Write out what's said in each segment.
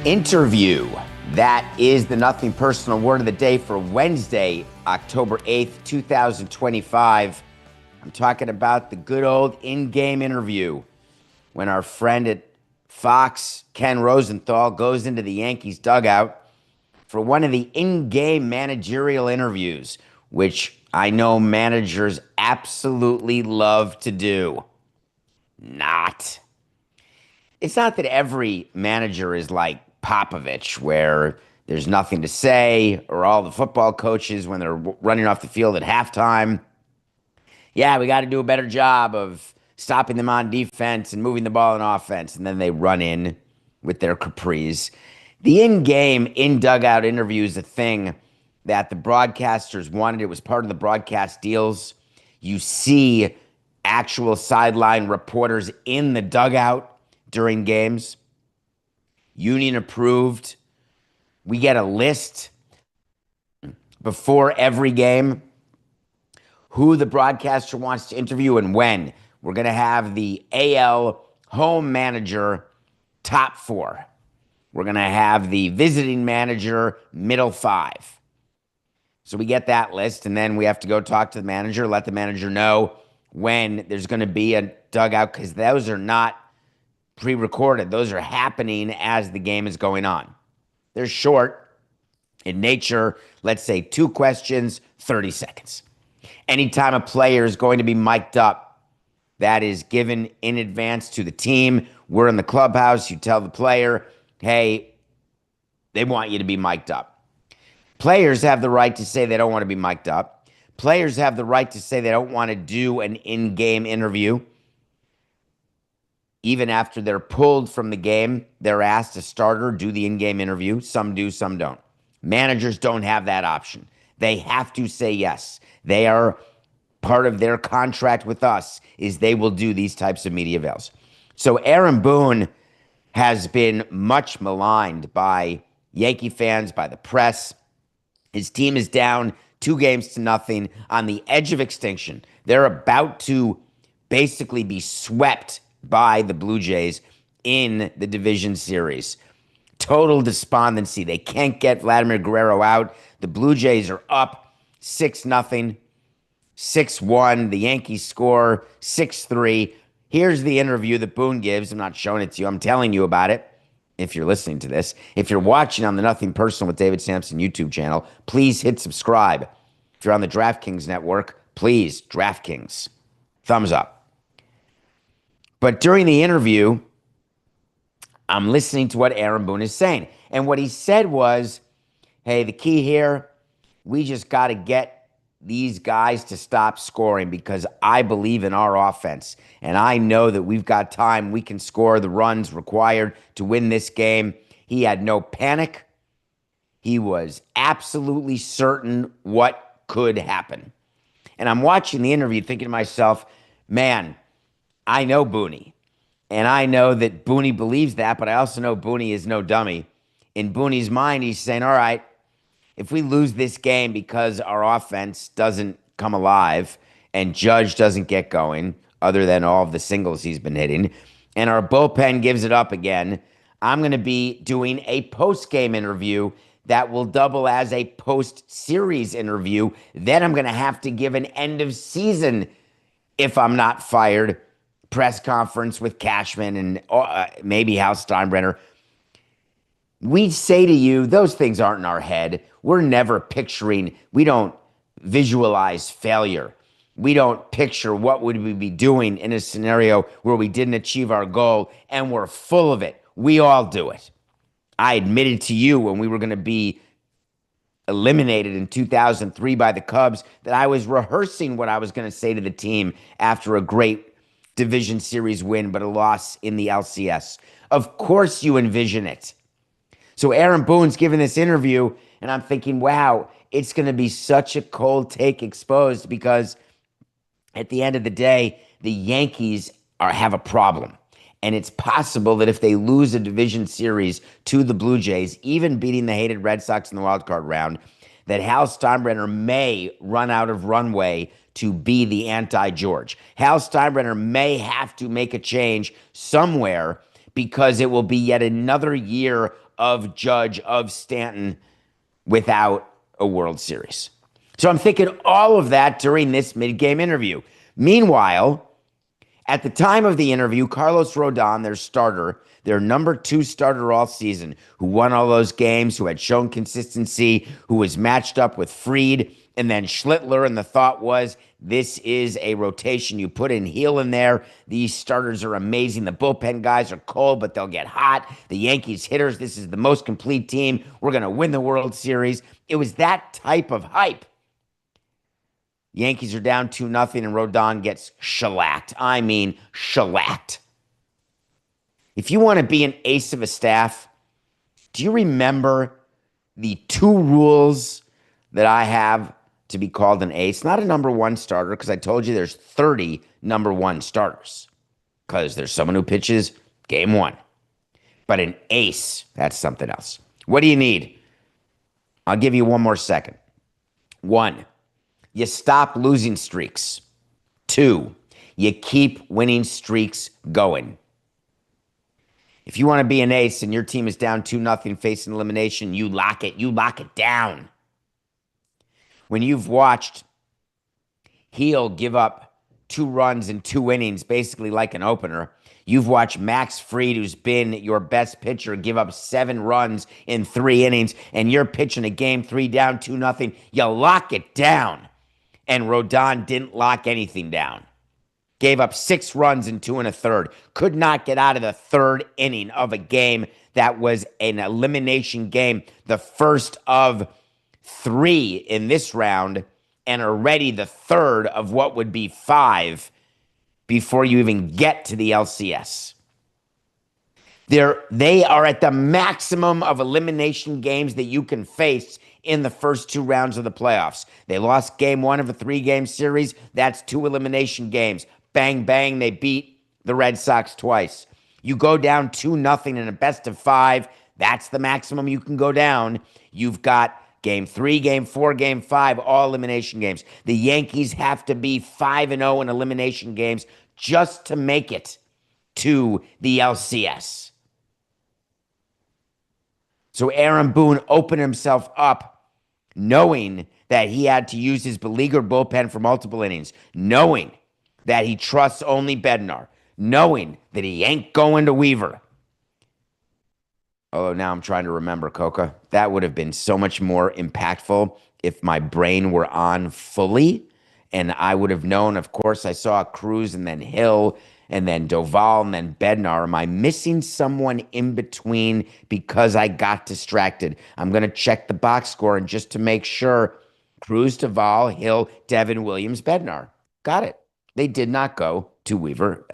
Interview. That is the Nothing Personal Word of the Day for Wednesday, October 8th, 2025. I'm talking about the good old in-game interview when our friend at Fox, Ken Rosenthal, goes into the Yankees dugout for one of the in-game managerial interviews, which I know managers absolutely love to do. It's not that every manager is like Popovich, where there's nothing to say, or all the football coaches when they're running off the field at halftime. Yeah, we got to do a better job of stopping them on defense and moving the ball in offense, and then they run in with their caprice. The in-game, in-dugout interview is a thing that the broadcasters wanted. It was part of the broadcast deals. You see actual sideline reporters in the dugout during games. Union approved. We get a list before every game who the broadcaster wants to interview and when. We're going to have the AL home manager top four. We're going to have the visiting manager middle five. So we get that list, and then we have to go talk to the manager, let the manager know when there's going to be a dugout, because those are not pre-recorded. Those are happening as the game is going on. They're short in nature. Let's say 2 questions, 30 seconds. Anytime a player is going to be mic'd up, that is given in advance to the team. We're in the clubhouse. You tell the player, hey, they want you to be mic'd up. Players have the right to say they don't want to be mic'd up. Players have the right to say they don't want to do an in-game interview. Even after they're pulled from the game, they're asked to start or do the in-game interview. Some do, some don't. Managers don't have that option. They have to say yes. They are part of their contract with us is they will do these types of media avails. So Aaron Boone has been much maligned by Yankee fans, by the press. His team is down 2-0 on the edge of extinction. They're about to basically be swept by the Blue Jays in the division series. Total despondency. They can't get Vladimir Guerrero out. The Blue Jays are up 6-0, 6-1. The Yankees score 6-3. Here's the interview that Boone gives. I'm not showing it to you. I'm telling you about it if you're listening to this. If you're watching on the Nothing Personal with David Samson YouTube channel, please hit subscribe. If you're on the DraftKings network, please, DraftKings, thumbs up. But during the interview, I'm listening to what Aaron Boone is saying. And what he said was, hey, the key here, we just got to get these guys to stop scoring because I believe in our offense. And I know that we've got time. We can score the runs required to win this game. He had no panic. He was absolutely certain what could happen. And I'm watching the interview thinking to myself, man, I know Booney, and I know that Booney believes that, but I also know Booney is no dummy. In Booney's mind, he's saying, all right, if we lose this game because our offense doesn't come alive and Judge doesn't get going, other than all of the singles he's been hitting, and our bullpen gives it up again, I'm going to be doing a post-game interview that will double as a post-series interview. Then I'm going to have to give an end-of-season, if I'm not fired, press conference with Cashman and maybe Hal Steinbrenner. We say to you, those things aren't in our head. We're never picturing, we don't visualize failure. We don't picture what would we be doing in a scenario where we didn't achieve our goal, and we're full of it. We all do it. I admitted to you when we were going to be eliminated in 2003 by the Cubs that I was rehearsing what I was going to say to the team after a great division series win, but a loss in the LCS. Of course you envision it. So Aaron Boone's giving this interview, and I'm thinking, wow, it's going to be such a cold take exposed because at the end of the day, the Yankees have a problem. And it's possible that if they lose a division series to the Blue Jays, even beating the hated Red Sox in the wild card round, that Hal Steinbrenner may run out of runway to be the anti-George. Hal Steinbrenner may have to make a change somewhere because it will be yet another year of Judge, of Stanton without a World Series. So I'm thinking all of that during this mid-game interview. Meanwhile, at the time of the interview, Carlos Rodon, their starter, their number 2 starter all season, who won all those games, who had shown consistency, who was matched up with Fried and then Schlittler, and the thought was, this is a rotation. You put in Heel in there. These starters are amazing. The bullpen guys are cold, but they'll get hot. The Yankees hitters, this is the most complete team. We're going to win the World Series. It was that type of hype. Yankees are down 2-0, and Rodon gets shellacked. I mean, shellacked. If you want to be an ace of a staff, do you remember the 2 rules that I have to be called an ace? Not a number 1 starter, because I told you there's 30 number 1 starters, because there's someone who pitches game 1. But an ace, that's something else. What do you need? I'll give you one more second. 1, you stop losing streaks. 2, you keep winning streaks going. If you want to be an ace and your team is down 2-0 facing elimination, you lock it. You lock it down. When you've watched Heel give up 2 runs in 2 innings, basically like an opener, you've watched Max Fried, who's been your best pitcher, give up 7 runs in 3 innings, and you're pitching a game 3 down 2-0, you lock it down. And Rodon didn't lock anything down. Gave up 6 runs in 2 1/3. Could not get out of the 3rd inning of a game that was an elimination game, the first of 3 in this round, and already the 3rd of what would be 5 before you even get to the LCS. They are at the maximum of elimination games that you can face in the first 2 rounds of the playoffs. They lost game 1 of a 3-game series. That's 2 elimination games. Bang, bang, they beat the Red Sox twice. You go down 2-0 in a best of 5. That's the maximum you can go down. You've got game 3, game 4, game 5, all elimination games. The Yankees have to be 5-0 in elimination games just to make it to the LCS. So Aaron Boone opened himself up knowing that he had to use his beleaguered bullpen for multiple innings, knowing that he trusts only Bednar, knowing that he ain't going to Weaver. Oh, now I'm trying to remember, Coca. That would have been so much more impactful if my brain were on fully, and I would have known. Of course, I saw Cruz and then Hill and then Doval and then Bednar. Am I missing someone in between because I got distracted? I'm going to check the box score, and just to make sure, Cruz, Doval, Hill, Devin, Williams, Bednar. Got it. They did not go to Weaver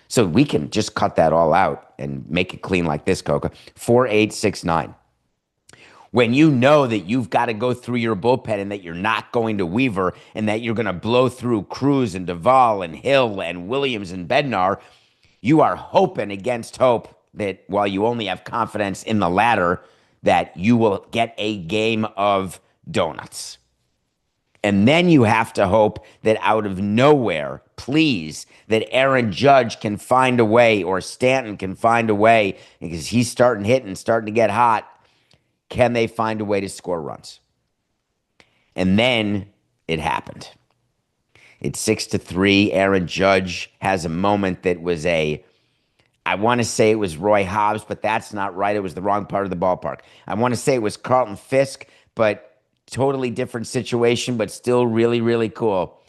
so we can just cut that all out and make it clean like this, Coca. 4-8-6-9. When you know that you've got to go through your bullpen and that you're not going to Weaver and that you're going to blow through Cruz and Doval and Hill and Williams and Bednar, you are hoping against hope that while you only have confidence in the latter, that you will get a game of donuts. And then you have to hope that out of nowhere, please, that Aaron Judge can find a way, or Stanton can find a way, because he's starting hitting, starting to get hot. Can they find a way to score runs? And then it happened. It's 6-3. Aaron Judge has a moment that was I want to say it was Roy Hobbs, but that's not right. It was the wrong part of the ballpark. I want to say it was Carlton Fisk, but totally different situation, but still really, really cool.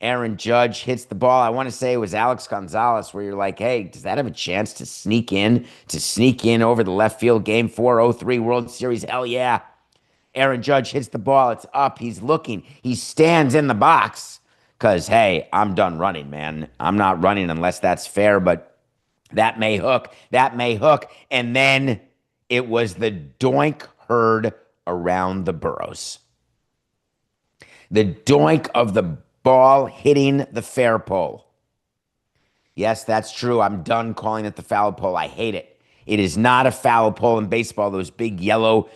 Aaron Judge hits the ball. I want to say it was Alex Gonzalez, where you're like, hey, does that have a chance to sneak in over the left field? Game 4, 03 World Series. Hell yeah. Aaron Judge hits the ball. It's up. He's looking. He stands in the box because, hey, I'm done running, man. I'm not running unless that's fair, but that may hook. That may hook. And then it was the doink heard around the burrows. The doink of the ball hitting the fair pole. Yes, that's true. I'm done calling it the foul pole. I hate it. It is not a foul pole in baseball, those big yellow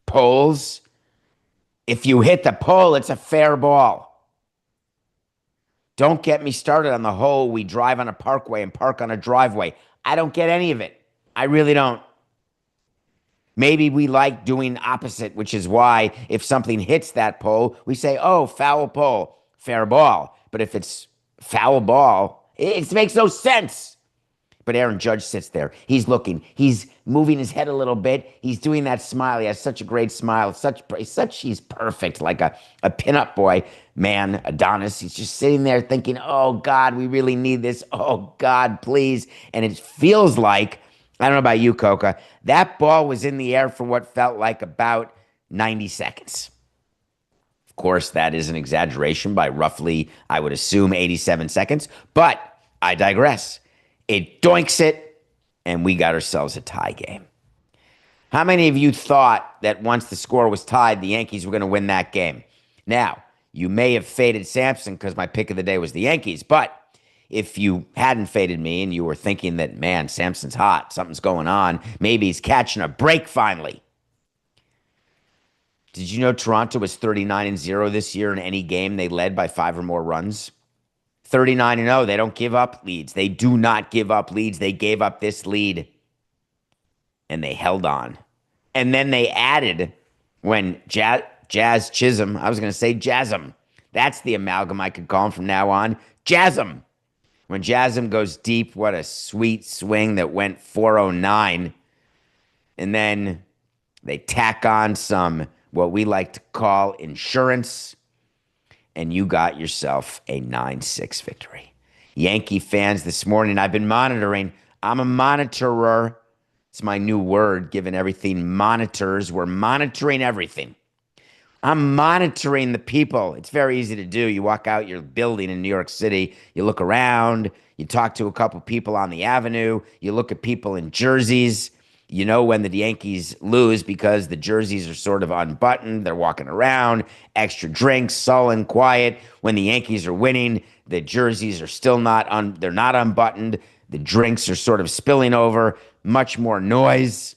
poles. If you hit the pole, it's a fair ball. Don't get me started on the whole we drive on a parkway and park on a driveway. I don't get any of it. I really don't. Maybe we like doing opposite, which is why if something hits that pole, we say, oh, foul pole, fair ball. But if it's foul ball, it makes no sense. But Aaron Judge sits there. He's looking. He's moving his head a little bit. He's doing that smile. He has such a great smile. He's perfect, like a pinup boy, man, Adonis. He's just sitting there thinking, oh, God, we really need this. Oh, God, please. And it feels like, I don't know about you, Coca, that ball was in the air for what felt like about 90 seconds. Of course, that is an exaggeration by roughly, I would assume, 87 seconds. But I digress. It doinks it, and we got ourselves a tie game. How many of you thought that once the score was tied, the Yankees were going to win that game? Now, you may have faded Samson because my pick of the day was the Yankees, but if you hadn't faded me and you were thinking that, man, Samson's hot, something's going on, maybe he's catching a break finally. Did you know Toronto was 39-0 this year in any game they led by 5 or more runs? 39-0. They don't give up leads. They do not give up leads. They gave up this lead, and they held on. And then they added when Jazz Chisholm, I was going to say Jasm. That's the amalgam I could call him from now on. Jasm. When Jasm goes deep, what a sweet swing that went 409. And then they tack on some, what we like to call insurance, and you got yourself a 9-6 victory. Yankee fans, this morning I've been monitoring. I'm a monitorer. It's my new word, given everything monitors. We're monitoring everything. I'm monitoring the people. It's very easy to do. You walk out your building in New York City, you look around, you talk to a couple people on the avenue, you look at people in jerseys. You know when the Yankees lose because the jerseys are sort of unbuttoned. They're walking around, extra drinks, sullen, quiet. When the Yankees are winning, the jerseys are still they're not unbuttoned. The drinks are sort of spilling over, much more noise.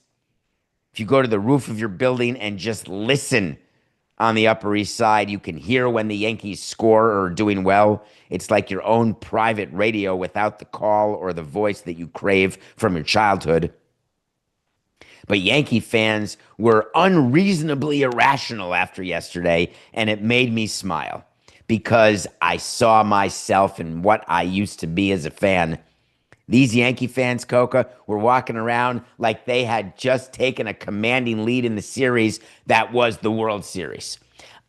If you go to the roof of your building and just listen on the Upper East Side, you can hear when the Yankees score or are doing well. It's like your own private radio without the call or the voice that you crave from your childhood. But Yankee fans were unreasonably irrational after yesterday, and it made me smile because I saw myself in what I used to be as a fan. These Yankee fans, Coca, were walking around like they had just taken a commanding lead in the series that was the World Series.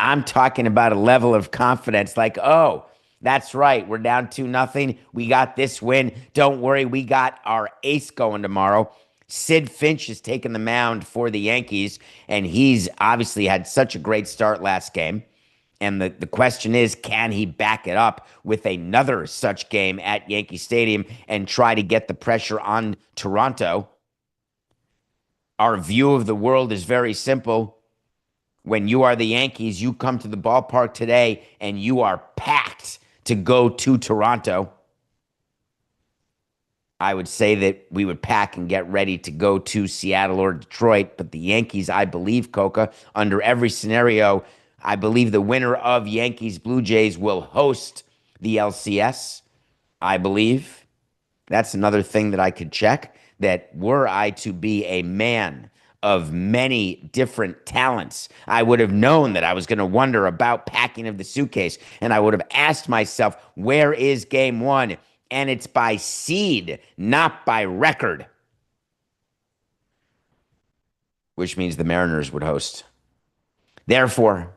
I'm talking about a level of confidence like, oh, that's right, we're down 2-0. We got this win. Don't worry, we got our ace going tomorrow. Sid Finch is taking the mound for the Yankees, and he's obviously had such a great start last game. And the question is, can he back it up with another such game at Yankee Stadium and try to get the pressure on Toronto? Our view of the world is very simple. When you are the Yankees, you come to the ballpark today and you are packed to go to Toronto. I would say that we would pack and get ready to go to Seattle or Detroit. But the Yankees, I believe, Coca, under every scenario, I believe the winner of Yankees Blue Jays will host the LCS. I believe. That's another thing that I could check, that were I to be a man of many different talents, I would have known that I was going to wonder about packing of the suitcase. And I would have asked myself, where is game one? And it's by seed, not by record. Which means the Mariners would host. Therefore,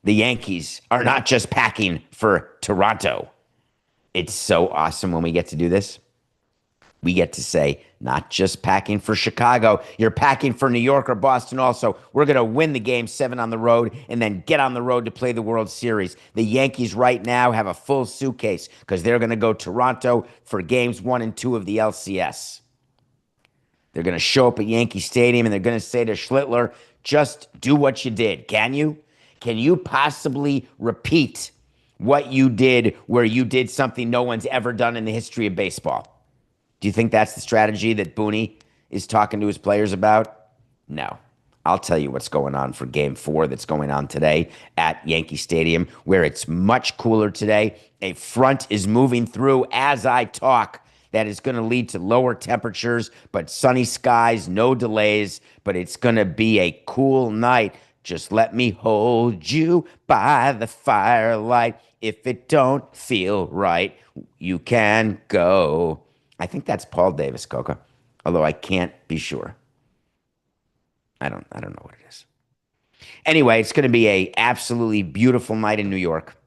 the Yankees are not just packing for Toronto. It's so awesome when we get to do this. We get to say, not just packing for Chicago, you're packing for New York or Boston also. We're going to win the game 7 on the road and then get on the road to play the World Series. The Yankees right now have a full suitcase because they're going to go Toronto for games 1 and 2 of the LCS. They're going to show up at Yankee Stadium and they're going to say to Schlittler, just do what you did. Can you? Can you possibly repeat what you did where you did something no one's ever done in the history of baseball? Do you think that's the strategy that Boone is talking to his players about? No. I'll tell you what's going on for Game 4 that's going on today at Yankee Stadium, where it's much cooler today. A front is moving through as I talk that is going to lead to lower temperatures, but sunny skies, no delays, but it's going to be a cool night. Just let me hold you by the firelight. If it don't feel right, you can go. I think that's Paul Davis, Coca, although I can't be sure. I don't know what it is. Anyway, it's going to be a absolutely beautiful night in New York.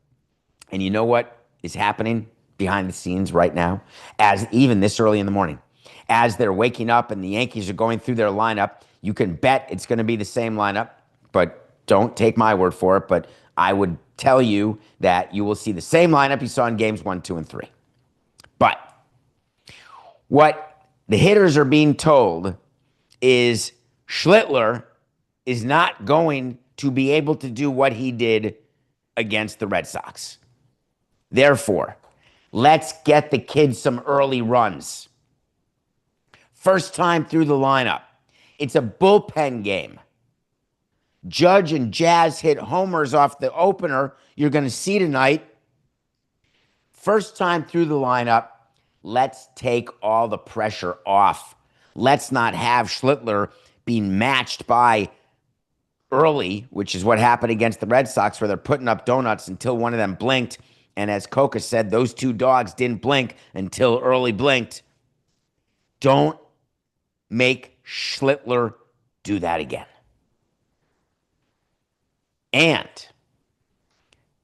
And you know what is happening behind the scenes right now? As even this early in the morning, as they're waking up and the Yankees are going through their lineup, you can bet it's going to be the same lineup, but don't take my word for it. But I would tell you that you will see the same lineup you saw in games 1, 2, and 3. But what the hitters are being told is Schlittler is not going to be able to do what he did against the Red Sox. Therefore, let's get the kids some early runs. First time through the lineup. It's a bullpen game. Judge and Jazz hit homers off the opener you're going to see tonight. First time through the lineup. Let's take all the pressure off. Let's not have Schlittler being matched by early, which is what happened against the Red Sox, where they're putting up donuts until one of them blinked. And as Coca said, those two dogs didn't blink until early blinked. Don't make Schlittler do that again. And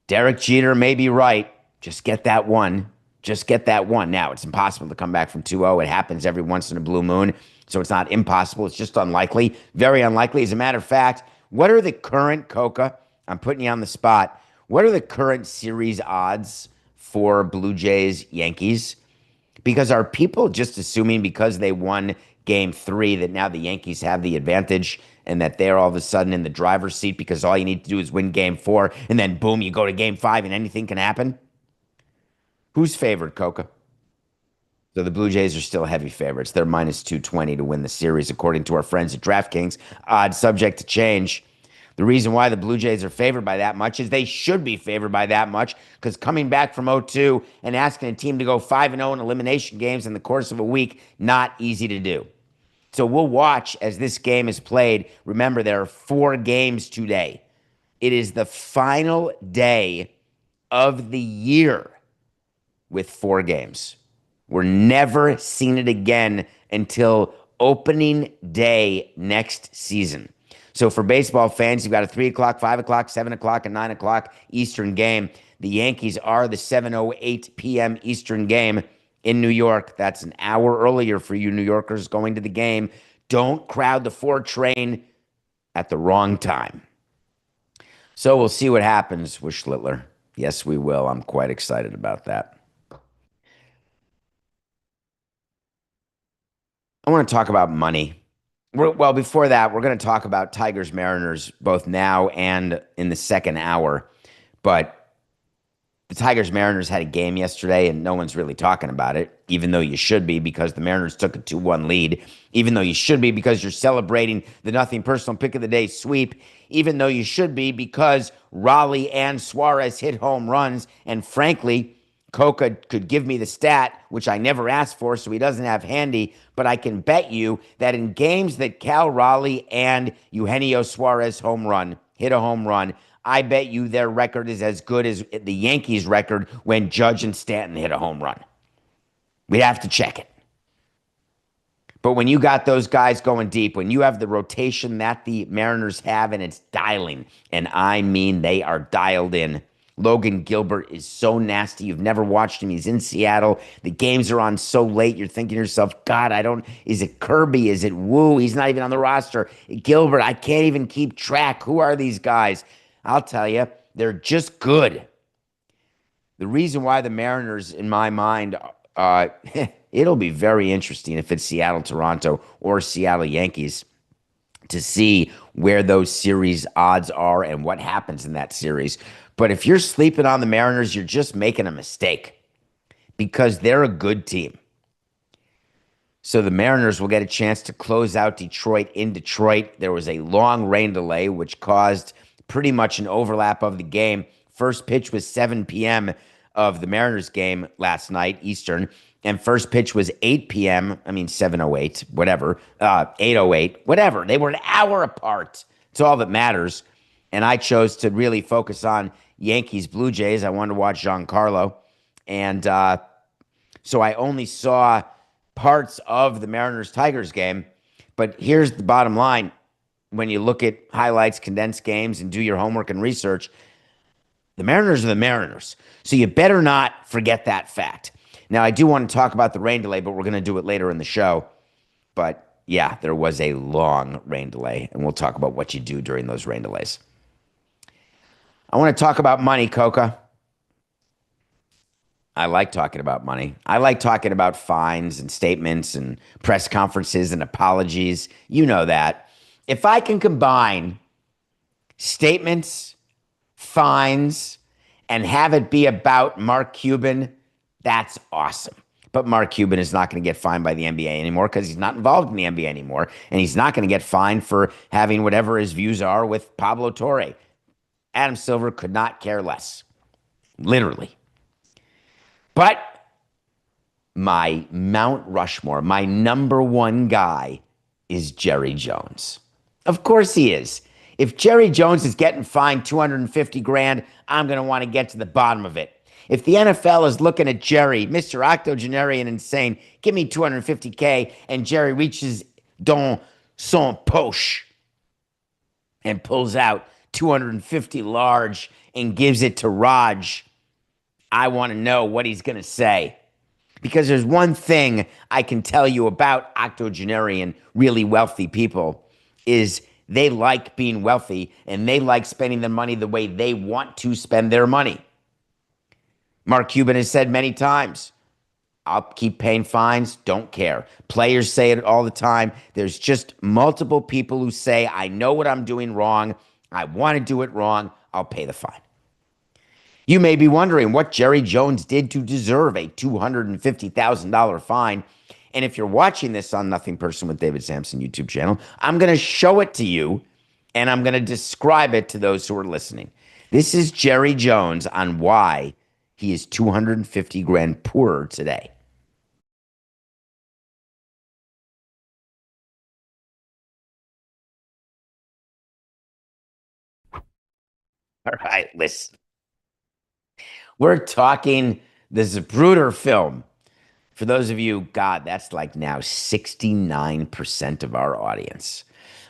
Derek Jeter may be right. Just get that one. Just get that one. Now, it's impossible to come back from 2-0. It happens every once in a blue moon. So it's not impossible. It's just unlikely. Very unlikely. As a matter of fact, what are the current, Coca? I'm putting you on the spot. What are the current series odds for Blue Jays Yankees? Because are people just assuming because they won game 3 that now the Yankees have the advantage and that they're all of a sudden in the driver's seat because all you need to do is win game 4 and then boom, you go to game 5 and anything can happen? Who's favored, Coca? So the Blue Jays are still heavy favorites. They're minus 220 to win the series, according to our friends at DraftKings. Odds subject to change. The reason why the Blue Jays are favored by that much is they should be favored by that much because coming back from 0-2 and asking a team to go 5-0 in elimination games in the course of a week, not easy to do. So we'll watch as this game is played. Remember, there are 4 games today. It is the final day of the year with 4 games. We're never seeing it again until opening day next season. So for baseball fans, you've got a 3 o'clock, 5 o'clock, 7 o'clock, and 9 o'clock Eastern game. The Yankees are the 7:08 p.m. Eastern game in New York. That's an hour earlier for you New Yorkers going to the game. Don't crowd the 4 train at the wrong time. So we'll see what happens with Schlittler. Yes, we will. I'm quite excited about that. I want to talk about money. Well, before that, we're going to talk about Tigers Mariners both now and in the second hour. But the Tigers Mariners had a game yesterday, and no one's really talking about it, even though you should be because the Mariners took a 2-1 lead, even though you should be because you're celebrating the nothing personal pick of the day sweep, even though you should be because Raleigh and Suarez hit home runs, and frankly, Coca could give me the stat, which I never asked for, so he doesn't have handy, but I can bet you that in games that Cal Raleigh and Eugenio Suarez hit a home run, I bet you their record is as good as the Yankees' record when Judge and Stanton hit a home run. We'd have to check it. But when you got those guys going deep, when you have the rotation that the Mariners have and it's dialing, and I mean they are dialed in, Logan Gilbert is so nasty. You've never watched him. He's in Seattle. The games are on so late. You're thinking to yourself, God, is it Kirby? Is it Wu? He's not even on the roster. Gilbert, I can't even keep track. Who are these guys? I'll tell you, they're just good. The reason why the Mariners, in my mind, it'll be very interesting if it's Seattle, Toronto, or Seattle Yankees to see where those series odds are and what happens in that series. But if you're sleeping on the Mariners, you're just making a mistake because they're a good team. So the Mariners will get a chance to close out Detroit in Detroit. There was a long rain delay, which caused pretty much an overlap of the game. First pitch was 7 p.m. of the Mariners game last night, Eastern, and first pitch was 8 p.m. I mean, 7:08, whatever, 8:08, whatever. They were an hour apart. It's all that matters. And I chose to really focus on Yankees Blue Jays. I wanted to watch Giancarlo. And so I only saw parts of the Mariners Tigers game. But here's the bottom line. When you look at highlights, condensed games, and do your homework and research, the Mariners are the Mariners. So you better not forget that fact. Now, I do want to talk about the rain delay, but we're going to do it later in the show. But yeah, there was a long rain delay, and we'll talk about what you do during those rain delays. I want to talk about money, Coca. I like talking about money. I like talking about fines and statements and press conferences and apologies. You know that. If I can combine statements, fines, and have it be about Mark Cuban, that's awesome. But Mark Cuban is not going to get fined by the NBA anymore because he's not involved in the NBA anymore. And he's not going to get fined for having whatever his views are with Pablo Torre. Adam Silver could not care less. Literally. But my Mount Rushmore, my number one guy is Jerry Jones. Of course he is. If Jerry Jones is getting fined 250 grand, I'm going to want to get to the bottom of it. If the NFL is looking at Jerry, Mr. Octogenarian, and saying, give me 250K, and Jerry reaches dans son poche and pulls out 250 large and gives it to Raj, I want to know what he's going to say. Because there's one thing I can tell you about octogenarian, really wealthy people, is they like being wealthy and they like spending their money the way they want to spend their money. Mark Cuban has said many times, I'll keep paying fines, don't care. Players say it all the time. There's just multiple people who say, I know what I'm doing wrong. I want to do it wrong. I'll pay the fine. You may be wondering what Jerry Jones did to deserve a $250,000 fine. And if you're watching this on Nothing Personal with David Samson YouTube channel, I'm going to show it to you and I'm going to describe it to those who are listening. This is Jerry Jones on why he is 250 grand poorer today. All right, listen. We're talking the Zapruder film. For those of you, God, that's like now 69% of our audience.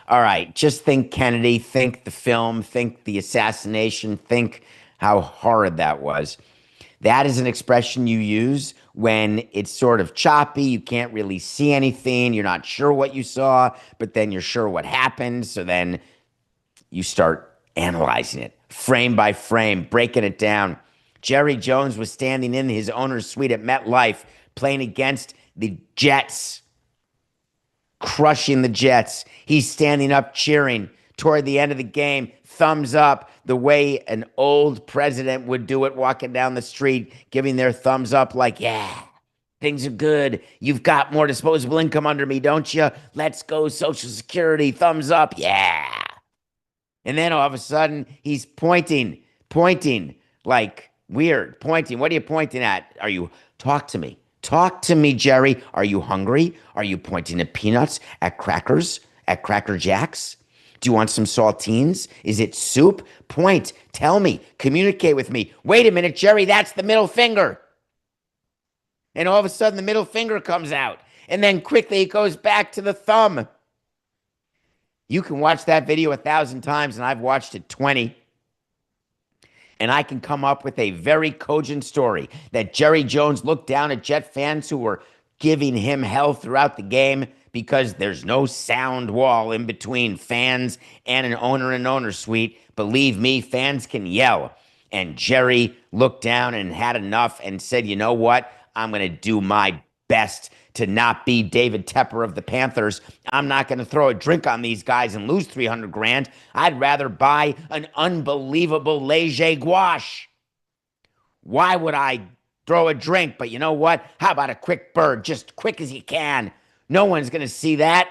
All right, just think Kennedy, think the film, think the assassination, think how horrid that was. That is an expression you use when it's sort of choppy, you can't really see anything, you're not sure what you saw, but then you're sure what happened, so then you start analyzing it, frame by frame, breaking it down. Jerry Jones was standing in his owner's suite at MetLife, playing against the Jets, crushing the Jets. He's standing up cheering toward the end of the game, thumbs up, the way an old president would do it, walking down the street, giving their thumbs up like, yeah, things are good. You've got more disposable income under me, don't you? Let's go, Social Security, thumbs up, yeah. And then all of a sudden, he's pointing, like weird, pointing. What are you pointing at? Talk to me. Talk to me, Jerry. Are you hungry? Are you pointing at peanuts, at crackers, at Cracker Jacks? Do you want some saltines? Is it soup? Point. Tell me. Communicate with me. Wait a minute, Jerry, that's the middle finger. And all of a sudden, the middle finger comes out. And then quickly it goes back to the thumb. You can watch that video 1,000 times, and I've watched it 20. And I can come up with a very cogent story that Jerry Jones looked down at Jet fans who were giving him hell throughout the game because there's no sound wall in between fans and an owner suite. Believe me, fans can yell. And Jerry looked down and had enough and said, you know what? I'm going to do my best to not be David Tepper of the Panthers. I'm not going to throw a drink on these guys and lose 300 grand. I'd rather buy an unbelievable Leger gouache. Why would I throw a drink? But you know what? How about a quick bird? Just quick as you can. No one's going to see that.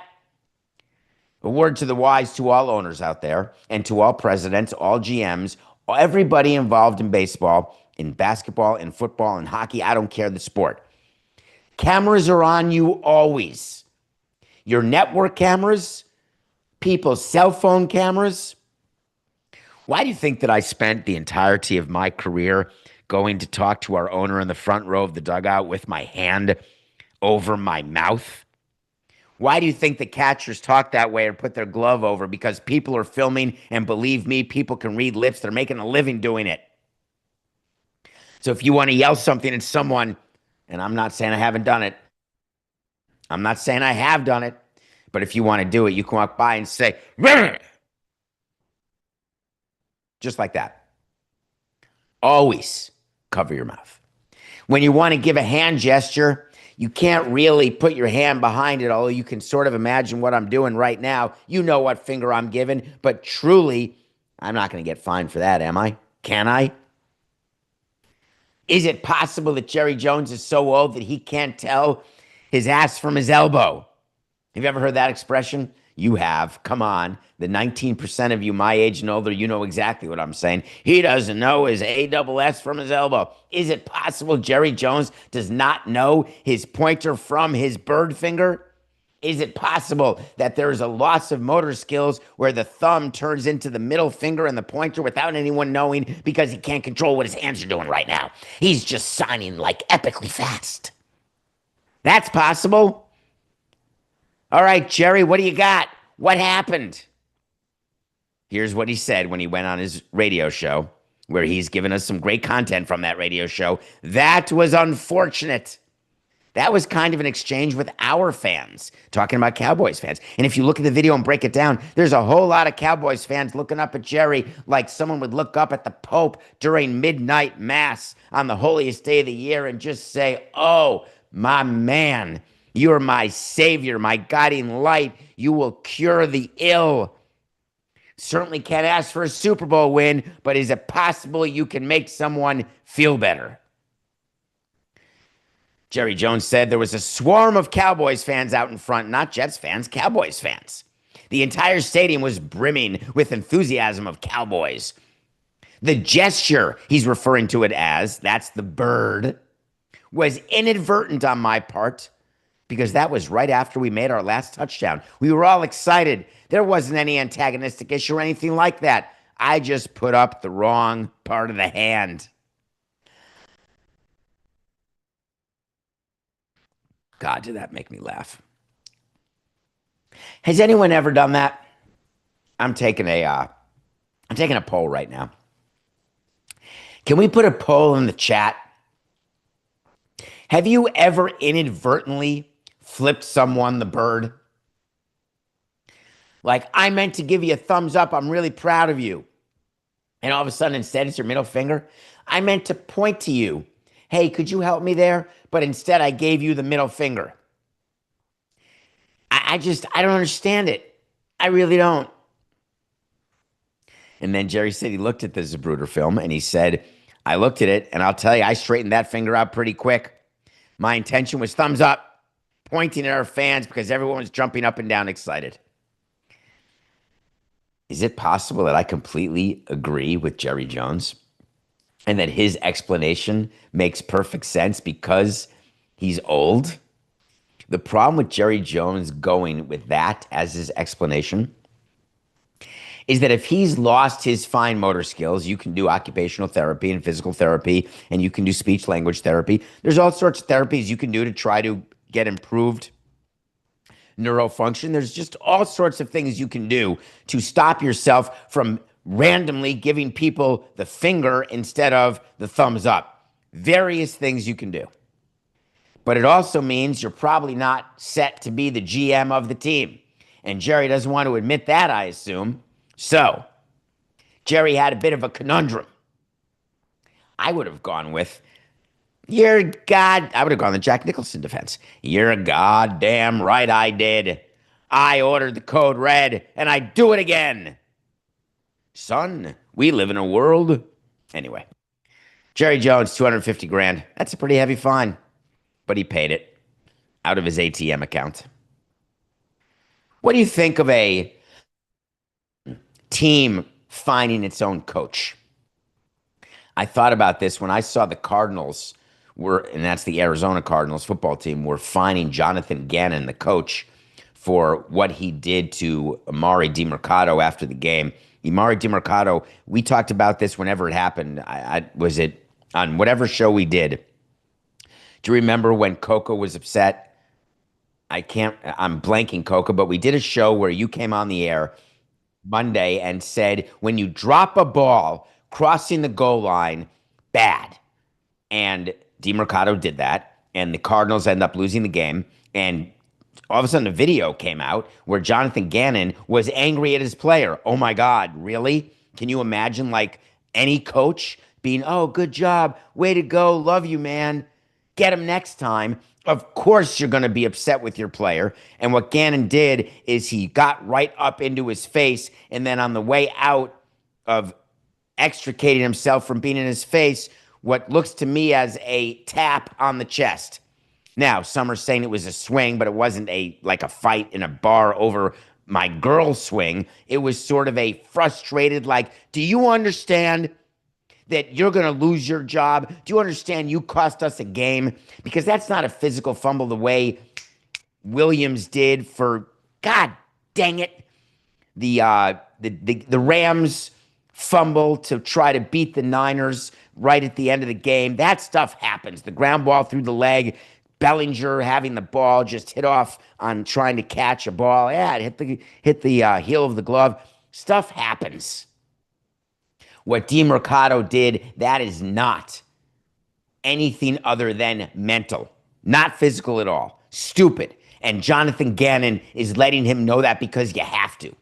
A word to the wise to all owners out there and to all presidents, all GMs, everybody involved in baseball, in basketball, in football, in hockey. I don't care the sport. Cameras are on you always. Your network cameras, people's cell phone cameras. Why do you think that I spent the entirety of my career going to talk to our owner in the front row of the dugout with my hand over my mouth? Why do you think the catchers talk that way or put their glove over? Because people are filming, and believe me, people can read lips. They're making a living doing it. So if you want to yell something at someone, and I'm not saying I haven't done it, I'm not saying I have done it, but if you want to do it, you can walk by and say, "Rrr!" Just like that. Always cover your mouth. When you want to give a hand gesture, you can't really put your hand behind it, although you can sort of imagine what I'm doing right now. You know what finger I'm giving, but truly, I'm not going to get fined for that, am I? Can I? Is it possible that Jerry Jones is so old that he can't tell his ass from his elbow? Have you ever heard that expression? You have. Come on. The 19% of you my age and older, you know exactly what I'm saying. He doesn't know his ASS from his elbow. Is it possible Jerry Jones does not know his pointer from his bird finger? Is it possible that there is a loss of motor skills where the thumb turns into the middle finger and the pointer without anyone knowing because he can't control what his hands are doing right now? He's just signing like epically fast. That's possible. All right, Jerry, what do you got? What happened? Here's what he said when he went on his radio show, where he's given us some great content from that radio show. That was unfortunate. That was kind of an exchange with our fans, talking about Cowboys fans. And if you look at the video and break it down, there's a whole lot of Cowboys fans looking up at Jerry like someone would look up at the Pope during midnight mass on the holiest day of the year and just say, "Oh, my man, you are my savior, my guiding light. You will cure the ill." Certainly can't ask for a Super Bowl win, but is it possible you can make someone feel better? Jerry Jones said there was a swarm of Cowboys fans out in front, not Jets fans, Cowboys fans. The entire stadium was brimming with enthusiasm of Cowboys. The gesture he's referring to it as, that's the bird, was inadvertent on my part because that was right after we made our last touchdown. We were all excited. There wasn't any antagonistic issue or anything like that. I just put up the wrong part of the hand. God, did that make me laugh. Has anyone ever done that? I'm taking a poll right now. Can we put a poll in the chat? Have you ever inadvertently flipped someone the bird? Like, I meant to give you a thumbs up. I'm really proud of you. And all of a sudden, instead, it's your middle finger. I meant to point to you. Hey, could you help me there? But instead, I gave you the middle finger. I don't understand it. I really don't. And then Jerry said he looked at the Zapruder film and he said, I looked at it and I'll tell you, I straightened that finger out pretty quick. My intention was thumbs up, pointing at our fans because everyone was jumping up and down excited. Is it possible that I completely agree with Jerry Jones and that his explanation makes perfect sense because he's old? The problem with Jerry Jones going with that as his explanation is that if he's lost his fine motor skills, you can do occupational therapy and physical therapy, and you can do speech language therapy. There's all sorts of therapies you can do to try to get improved neurofunction. There's just all sorts of things you can do to stop yourself from randomly giving people the finger instead of the thumbs up. Various things you can do. But it also means you're probably not set to be the GM of the team. And Jerry doesn't want to admit that, I assume. So, Jerry had a bit of a conundrum. I would have gone with, I would have gone the Jack Nicholson defense. You're goddamn right I did. I ordered the code red, and I do it again. Son, we live in a world. Anyway, Jerry Jones, 250 grand. That's a pretty heavy fine. But he paid it out of his ATM account. What do you think of a team finding its own coach? I thought about this when I saw the Cardinals and that's the Arizona Cardinals football team, were fining Jonathan Gannon, the coach, for what he did to Emari Demercado after the game. Emari Demercado, we talked about this whenever it happened. Was it on whatever show we did? Do you remember when Coco was upset? I'm blanking, Coco, but we did a show where you came on the air Monday and said, when you drop a ball crossing the goal line, bad. And DeMercado did that, and the Cardinals end up losing the game. And all of a sudden, a video came out where Jonathan Gannon was angry at his player. Oh my God, really? Can you imagine like any coach being, oh, good job, way to go, love you, man, get him next time? Of course you're going to be upset with your player. And what Gannon did is he got right up into his face, and then on the way out of extricating himself from being in his face, what looks to me as a tap on the chest. Now, some are saying it was a swing, but it wasn't like a fight in a bar over my girl swing. It was sort of a frustrated, like, do you understand that you're going to lose your job? Do you understand you cost us a game? Because that's not a physical fumble the way Williams did for, God dang it, the Rams fumble to try to beat the Niners right at the end of the game. That stuff happens. The ground ball through the leg, Bellinger having the ball just hit off on trying to catch a ball. Yeah, it hit the heel of the glove. Stuff happens. What Demercado did, that is not anything other than mental, not physical at all. Stupid. And Jonathan Gannon is letting him know that because you have to.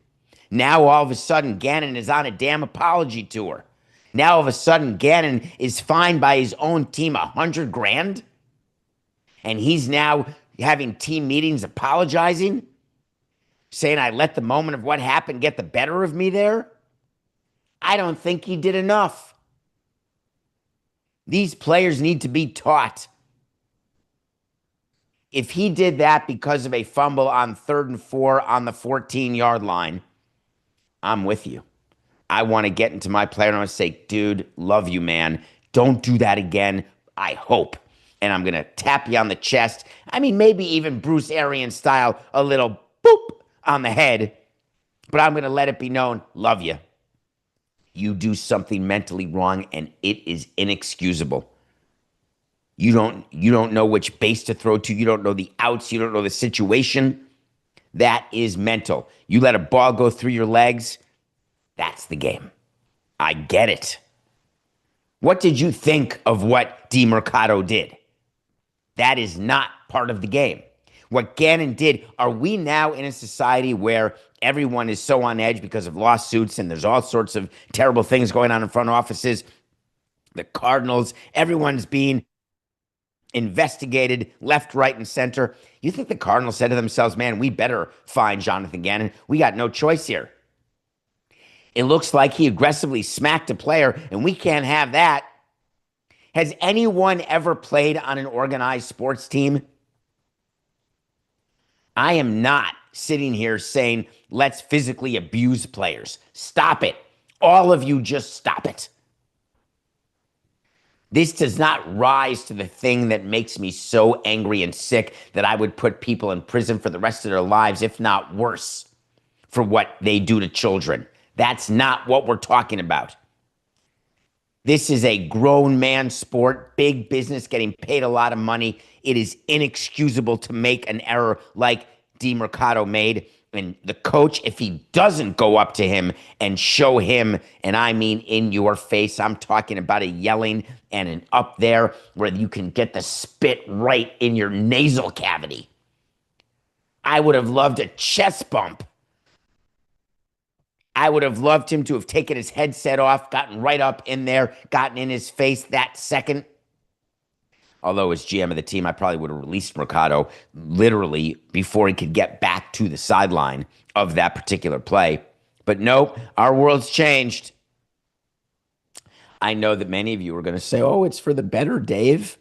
Now, all of a sudden, Gannon is on a damn apology tour. Now, all of a sudden, Gannon is fined by his own team $100,000. And he's now having team meetings apologizing, saying, I let the moment of what happened get the better of me there. I don't think he did enough. These players need to be taught. If he did that because of a fumble on 3rd and 4 on the 14-yard line, I'm with you. I want to get into my player and I want to say, dude, love you, man. Don't do that again. I hope. And I'm going to tap you on the chest. I mean, maybe even Bruce Arians style, a little boop on the head. But I'm going to let it be known, love you. You do something mentally wrong and it is inexcusable. You don't know which base to throw to. You don't know the outs. You don't know the situation. That is mental. You let a ball go through your legs, that's the game. I get it. What did you think of what Demercado did? That is not part of the game. What Gannon did, are we now in a society where everyone is so on edge because of lawsuits and there's all sorts of terrible things going on in front offices? The Cardinals, everyone's being investigated left, right, and center. You think the Cardinals said to themselves, man, we better find Jonathan Gannon. We got no choice here. It looks like he aggressively smacked a player, and we can't have that. Has anyone ever played on an organized sports team? I am not sitting here saying, let's physically abuse players. Stop it. All of you just stop it. This does not rise to the thing that makes me so angry and sick that I would put people in prison for the rest of their lives, if not worse, for what they do to children. That's not what we're talking about. This is a grown man sport, big business, getting paid a lot of money. It is inexcusable to make an error like Demercado made. And the coach, if he doesn't go up to him and show him, and I mean in your face, I'm talking about a yelling and an up there where you can get the spit right in your nasal cavity. I would have loved a chest bump. I would have loved him to have taken his headset off, gotten right up in there, gotten in his face that second. Although as GM of the team, I probably would have released Mercado literally before he could get back to the sideline of that particular play. But nope, our world's changed. I know that many of you are going to say, oh, it's for the better, Dave.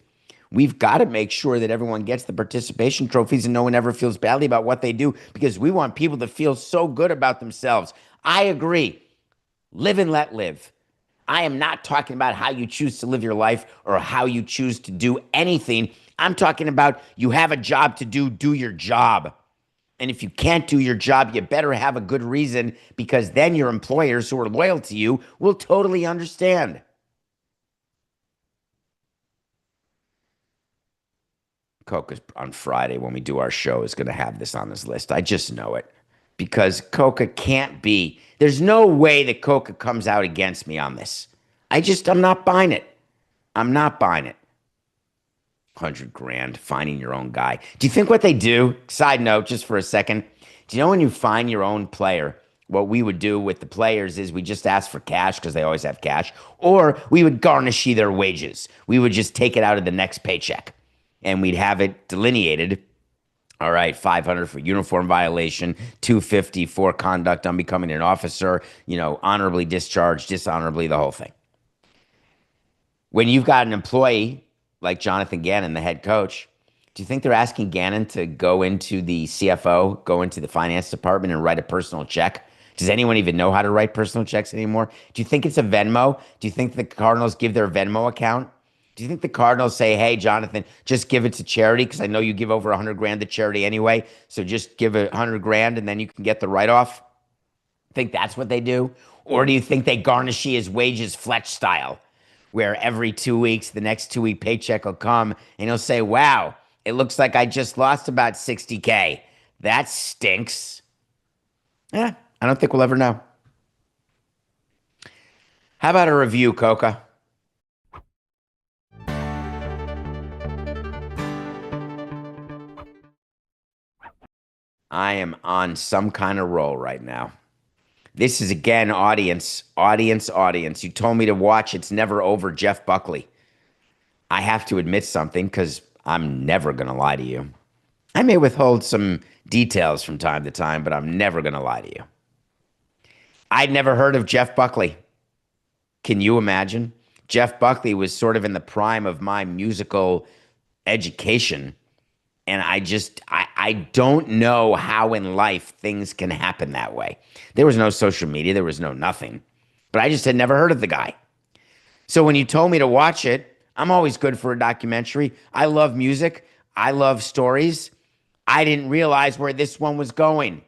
We've got to make sure that everyone gets the participation trophies and no one ever feels badly about what they do because we want people to feel so good about themselves. I agree. Live and let live. I am not talking about how you choose to live your life or how you choose to do anything. I'm talking about you have a job to do your job. And if you can't do your job, you better have a good reason because then your employers who are loyal to you will totally understand. Coca on Friday when we do our show is going to have this on his list. I just know it because Coca can't be. There's no way that Coca comes out against me on this. I'm not buying it. I'm not buying it. 100 grand finding your own guy. Do you think what they do? Side note, just for a second. Do you know when you find your own player? What we would do with the players is we just ask for cash because they always have cash, or we would garnish their wages. We would just take it out of the next paycheck and we'd have it delineated. All right, 500 for uniform violation, 250 for conduct unbecoming an officer, honorably discharged, dishonorably, the whole thing. When you've got an employee like Jonathan Gannon, the head coach, do you think they're asking Gannon to go into the CFO, go into the finance department and write a personal check? Does anyone even know how to write personal checks anymore? Do you think it's a Venmo? Do you think the Cardinals give their Venmo account? Do you think the Cardinals say, hey, Jonathan, just give it to charity because I know you give over 100 grand to charity anyway, so just give 100 grand and then you can get the write-off? Think that's what they do? Or do you think they garnish his wages Fletch style, where every 2 weeks, the next 2 week paycheck will come and he'll say, wow, it looks like I just lost about 60K. That stinks. Yeah, I don't think we'll ever know. How about a review, Coca? I am on some kind of roll right now. This is again, audience. You told me to watch It's Never Over, Jeff Buckley. I have to admit something because I'm never going to lie to you. I may withhold some details from time to time, but I'm never going to lie to you. I'd never heard of Jeff Buckley. Can you imagine? Jeff Buckley was sort of in the prime of my musical education. And I don't know how in life things can happen that way. There was no social media. There was no nothing. But I just had never heard of the guy. So when you told me to watch it, I'm always good for a documentary. I love music. I love stories. I didn't realize where this one was going.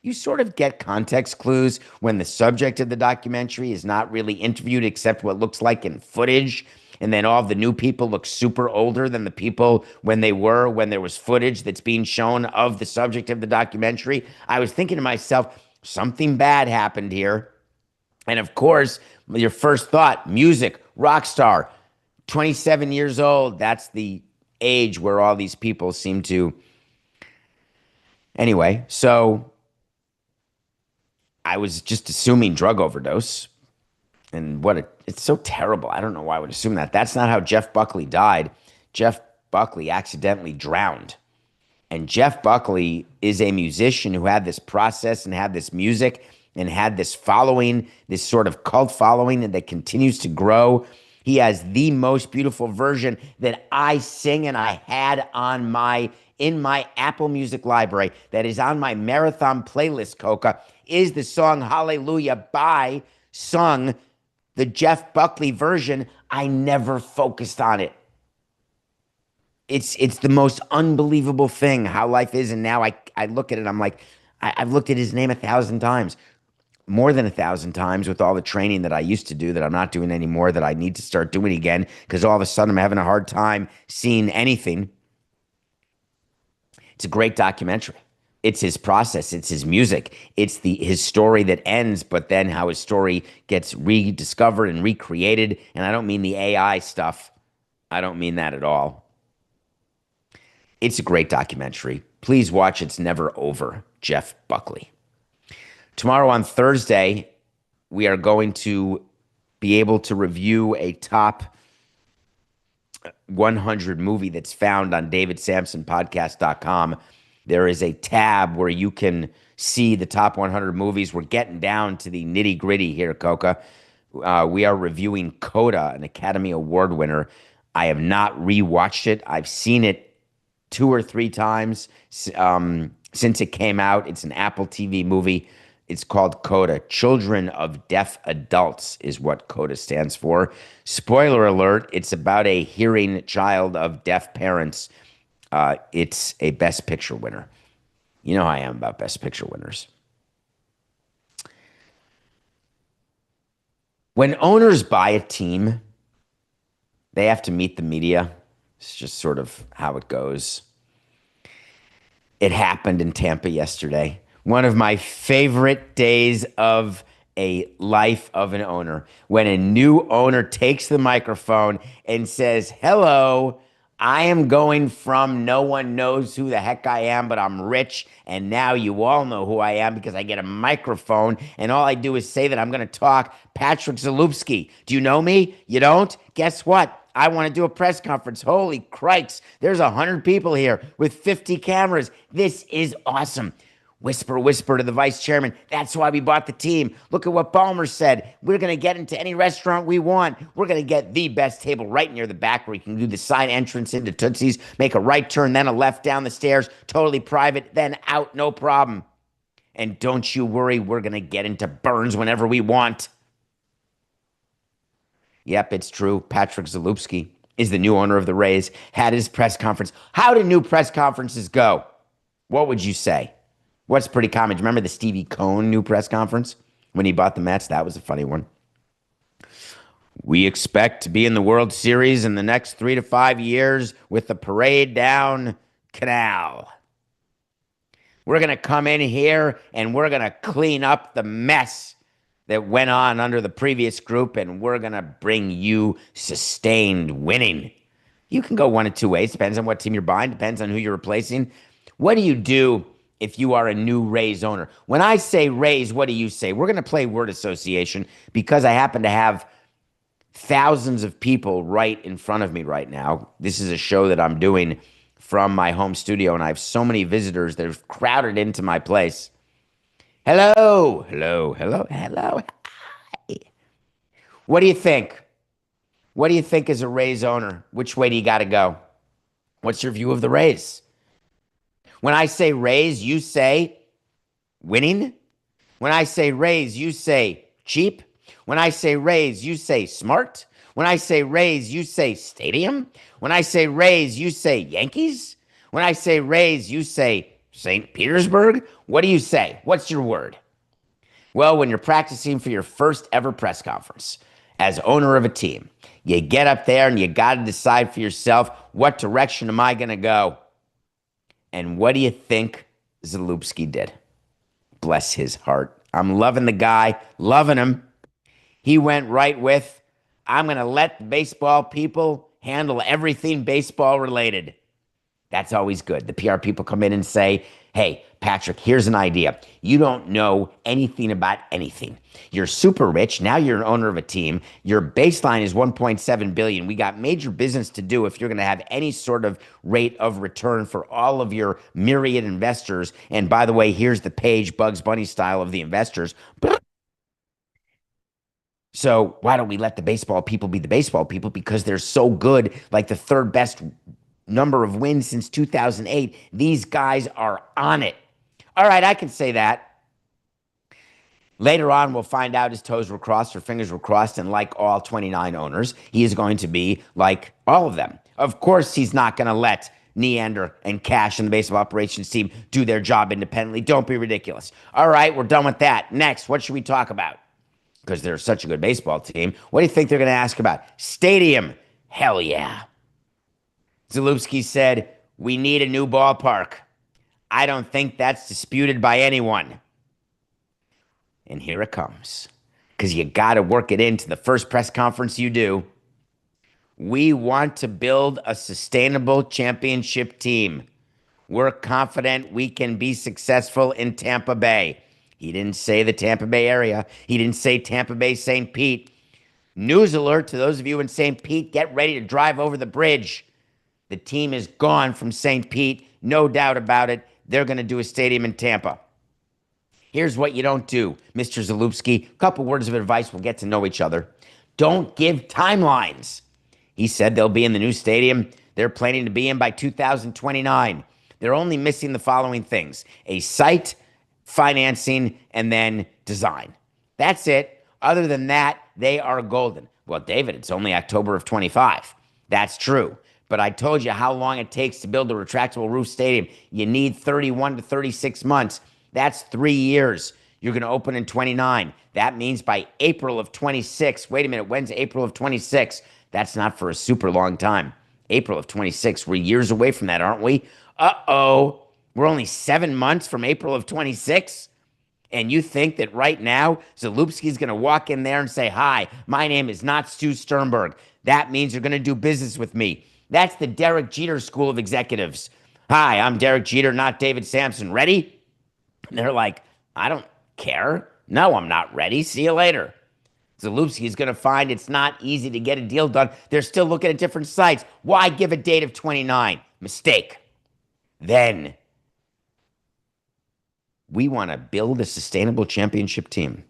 You sort of get context clues when the subject of the documentary is not really interviewed except what looks like in footage. And then all of the new people look super older than the people when there was footage that's being shown of the subject of the documentary. I was thinking to myself, something bad happened here. And of course, your first thought, music, rock star, 27 years old. That's the age where all these people seem to. Anyway, so I was just assuming drug overdose. And it's so terrible. I don't know why I would assume that. That's not how Jeff Buckley died. Jeff Buckley accidentally drowned. And Jeff Buckley is a musician who had this process and had this music and had this following, this sort of cult following that continues to grow. He has the most beautiful version that I sing and I had in my Apple Music library that is on my marathon playlist, Coca, is the song Hallelujah sung the Jeff Buckley version. I never focused on it. It's the most unbelievable thing how life is. And now I look at it, I'm like, I've looked at his name 1,000 times, more than 1,000 times with all the training that I used to do that I'm not doing anymore, that I need to start doing again because all of a sudden I'm having a hard time seeing anything. It's a great documentary. It's his process. It's his music. It's his story that ends, but then how his story gets rediscovered and recreated. And I don't mean the AI stuff. I don't mean that at all. It's a great documentary. Please watch It's Never Over, Jeff Buckley. Tomorrow on Thursday, we are going to be able to review a top 100 movie that's found on davidsamsonpodcast.com. There is a tab where you can see the top 100 movies. We're getting down to the nitty gritty here, Coca. We are reviewing Coda, an Academy Award winner. I have not rewatched it. I've seen it 2 or 3 times since it came out. It's an Apple TV movie. It's called CODA. Children of Deaf Adults is what CODA stands for. Spoiler alert, it's about a hearing child of deaf parents. It's a Best Picture winner. You know how I am about Best Picture winners. When owners buy a team, they have to meet the media. It's just sort of how it goes. It happened in Tampa yesterday. One of my favorite days of a life of an owner. When a new owner takes the microphone and says, hello, I am going from no one knows who the heck I am, but I'm rich. And now you all know who I am because I get a microphone. And all I do is say that I'm going to talk Patrick Zalupski. Do you know me? You don't? Guess what? I want to do a press conference. Holy crikes. There's 100 people here with 50 cameras. This is awesome. Whisper, whisper to the vice chairman. That's why we bought the team. Look at what Ballmer said. We're going to get into any restaurant we want. We're going to get the best table right near the back where you can do the side entrance into Tootsie's, make a right turn, then a left down the stairs, totally private, then out, no problem. And don't you worry, we're going to get into Burns whenever we want. Yep, it's true. Patrick Zalupski is the new owner of the Rays, had his press conference. How do new press conferences go? What would you say? What's pretty common? Do you remember the Stevie Cohn new press conference when he bought the Mets? That was a funny one. We expect to be in the World Series in the next 3 to 5 years with the parade down Canal. We're going to come in here and we're going to clean up the mess that went on under the previous group, and we're going to bring you sustained winning. You can go one of two ways. Depends on what team you're buying. Depends on who you're replacing. What do you do if you are a new Rays owner? When I say Rays, what do you say? We're going to play word association because I happen to have thousands of people right in front of me right now. This is a show that I'm doing from my home studio, and I have so many visitors that have crowded into my place. Hello, hello, hello, hello. Hi. What do you think? What do you think as a Rays owner? Which way do you got to go? What's your view of the Rays? When I say Rays, you say winning. When I say Rays, you say cheap. When I say Rays, you say smart. When I say Rays, you say stadium. When I say Rays, you say Yankees. When I say Rays, you say St. Petersburg. What do you say? What's your word? Well, when you're practicing for your first ever press conference as owner of a team, you get up there and you got to decide for yourself, what direction am I going to go? And what do you think Zalupski did? Bless his heart. I'm loving the guy, loving him. He went right with, I'm going to let the baseball people handle everything baseball related. That's always good. The PR people come in and say, hey, Patrick, here's an idea. You don't know anything about anything. You're super rich. Now you're an owner of a team. Your baseline is $1.7 billion. We got major business to do if you're going to have any sort of rate of return for all of your myriad investors. And by the way, here's the page, Bugs Bunny style, of the investors. So why don't we let the baseball people be the baseball people? Because they're so good, like the third best number of wins since 2008. These guys are on it. All right, I can say that. Later on, we'll find out his toes were crossed or fingers were crossed, and like all 29 owners, he is going to be like all of them. Of course, he's not going to let Neander and Cash and the baseball operations team do their job independently. Don't be ridiculous. All right, we're done with that. Next, what should we talk about? Because they're such a good baseball team. What do you think they're going to ask about? Stadium. Hell yeah. Zalupski said, we need a new ballpark. I don't think that's disputed by anyone. And here it comes. Because you got to work it into the first press conference you do. We want to build a sustainable championship team. We're confident we can be successful in Tampa Bay. He didn't say the Tampa Bay area. He didn't say Tampa Bay, St. Pete. News alert to those of you in St. Pete, get ready to drive over the bridge. The team is gone from St. Pete, no doubt about it. They're going to do a stadium in Tampa. Here's what you don't do, Mr. Zalupski. A couple words of advice. We'll get to know each other. Don't give timelines. He said they'll be in the new stadium. They're planning to be in by 2029. They're only missing the following things: a site financing, and then design. That's it. Other than that, they are golden. Well, David, it's only October of 25. That's true. But I told you how long it takes to build a retractable roof stadium. You need 31 to 36 months. That's 3 years. You're going to open in 29. That means by April of 26. Wait a minute. When's April of 26? That's not for a super long time. April of 26. We're years away from that, aren't we? Uh-oh. We're only 7 months from April of 26? And you think that right now, Zalupski's going to walk in there and say, hi, my name is not Stu Sternberg. That means you're going to do business with me. That's the Derek Jeter School of Executives. Hi, I'm Derek Jeter, not David Samson. Ready? And they're like, I don't care. No, I'm not ready. See you later. Zalupski is going to find it's not easy to get a deal done. They're still looking at different sites. Why give a date of 29? Mistake. Then we want to build a sustainable championship team.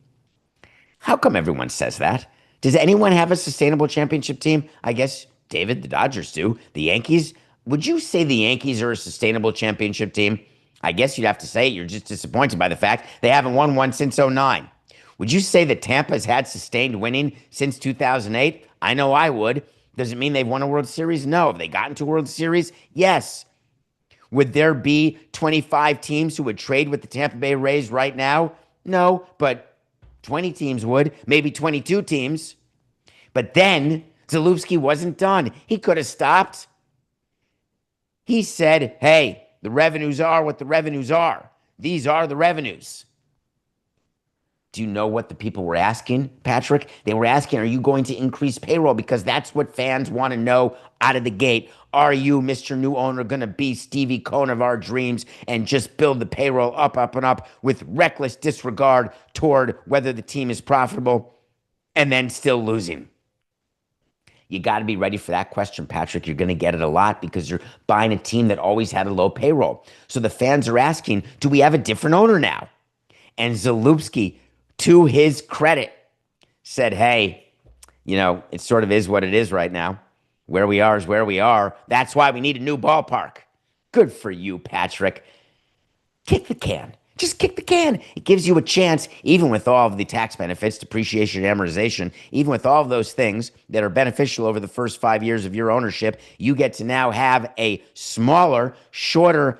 How come everyone says that? Does anyone have a sustainable championship team? I guess, David, the Dodgers do. The Yankees? Would you say the Yankees are a sustainable championship team? I guess you'd have to say you're just disappointed by the fact they haven't won one since '09. Would you say that Tampa has had sustained winning since 2008? I know I would. Does it mean they've won a World Series? No. Have they gotten to a World Series? Yes. Would there be 25 teams who would trade with the Tampa Bay Rays right now? No, but 20 teams would, maybe 22 teams. But then Zalupski wasn't done. He could have stopped. He said, hey, the revenues are what the revenues are. These are the revenues. Do you know what the people were asking, Patrick? They were asking, are you going to increase payroll? Because that's what fans want to know out of the gate. Are you, Mr. New Owner, going to be Stevie Cohn of our dreams and just build the payroll up, up, and up with reckless disregard toward whether the team is profitable and then still losing? You got to be ready for that question, Patrick. You're going to get it a lot because you're buying a team that always had a low payroll. So the fans are asking, do we have a different owner now? And Zalupski, to his credit, said, hey, it sort of is what it is right now. Where we are is where we are. That's why we need a new ballpark. Good for you, Patrick. Kick the can. Just kick the can. It gives you a chance, even with all of the tax benefits, depreciation, amortization, even with all of those things that are beneficial over the first 5 years of your ownership, you get to now have a smaller, shorter,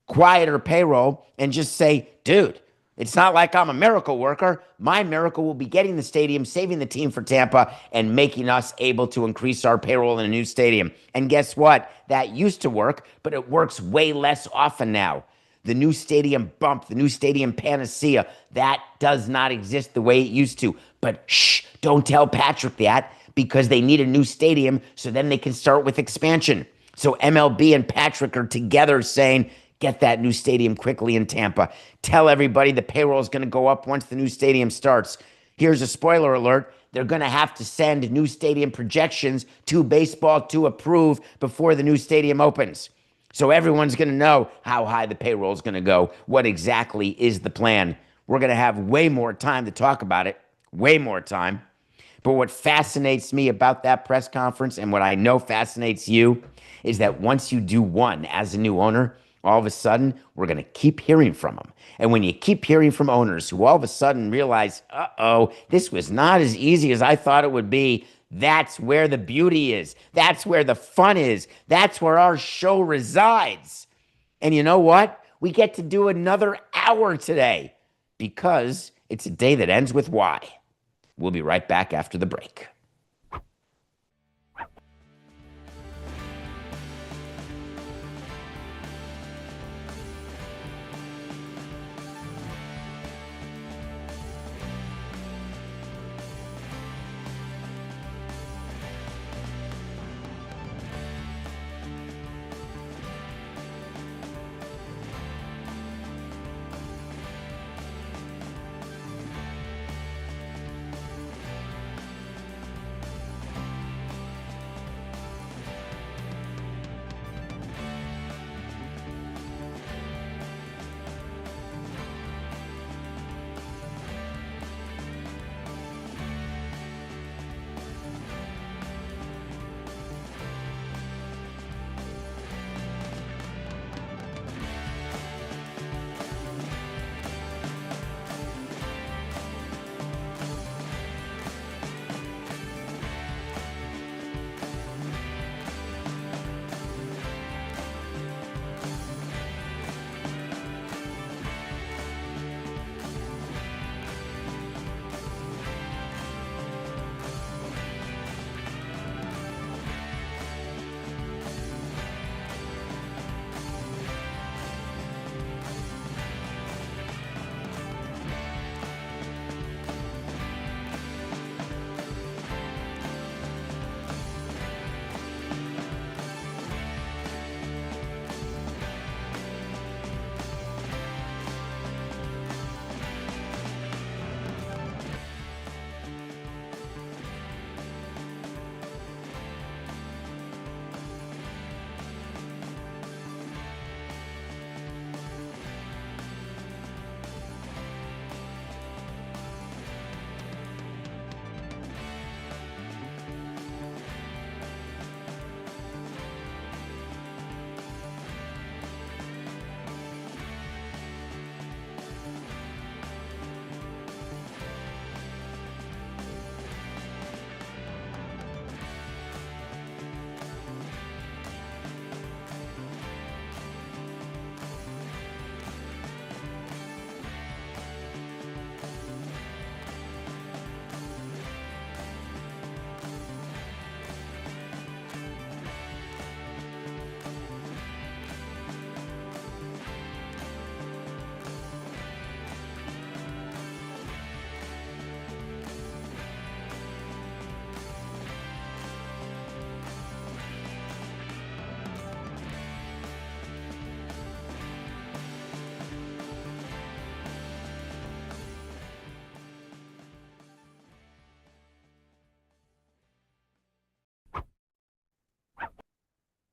quieter payroll and just say, dude, it's not like I'm a miracle worker. My miracle will be getting the stadium, saving the team for Tampa, and making us able to increase our payroll in a new stadium. And guess what? That used to work, but it works way less often now. The new stadium bump, the new stadium panacea, that does not exist the way it used to. But shh, don't tell Patrick that, because they need a new stadium so then they can start with expansion. So MLB and Patrick are together saying, get that new stadium quickly in Tampa. Tell everybody the payroll is going to go up once the new stadium starts. Here's a spoiler alert. They're going to have to send new stadium projections to baseball to approve before the new stadium opens. So everyone's going to know how high the payroll is going to go, what exactly is the plan. We're going to have way more time to talk about it, way more time. But what fascinates me about that press conference, and what I know fascinates you, is that once you do one as a new owner, all of a sudden, we're going to keep hearing from them. And when you keep hearing from owners who all of a sudden realize, uh-oh, this was not as easy as I thought it would be, that's where the beauty is. That's where the fun is. That's where our show resides. And you know what? We get to do another hour today because it's a day that ends with Y. We'll be right back after the break.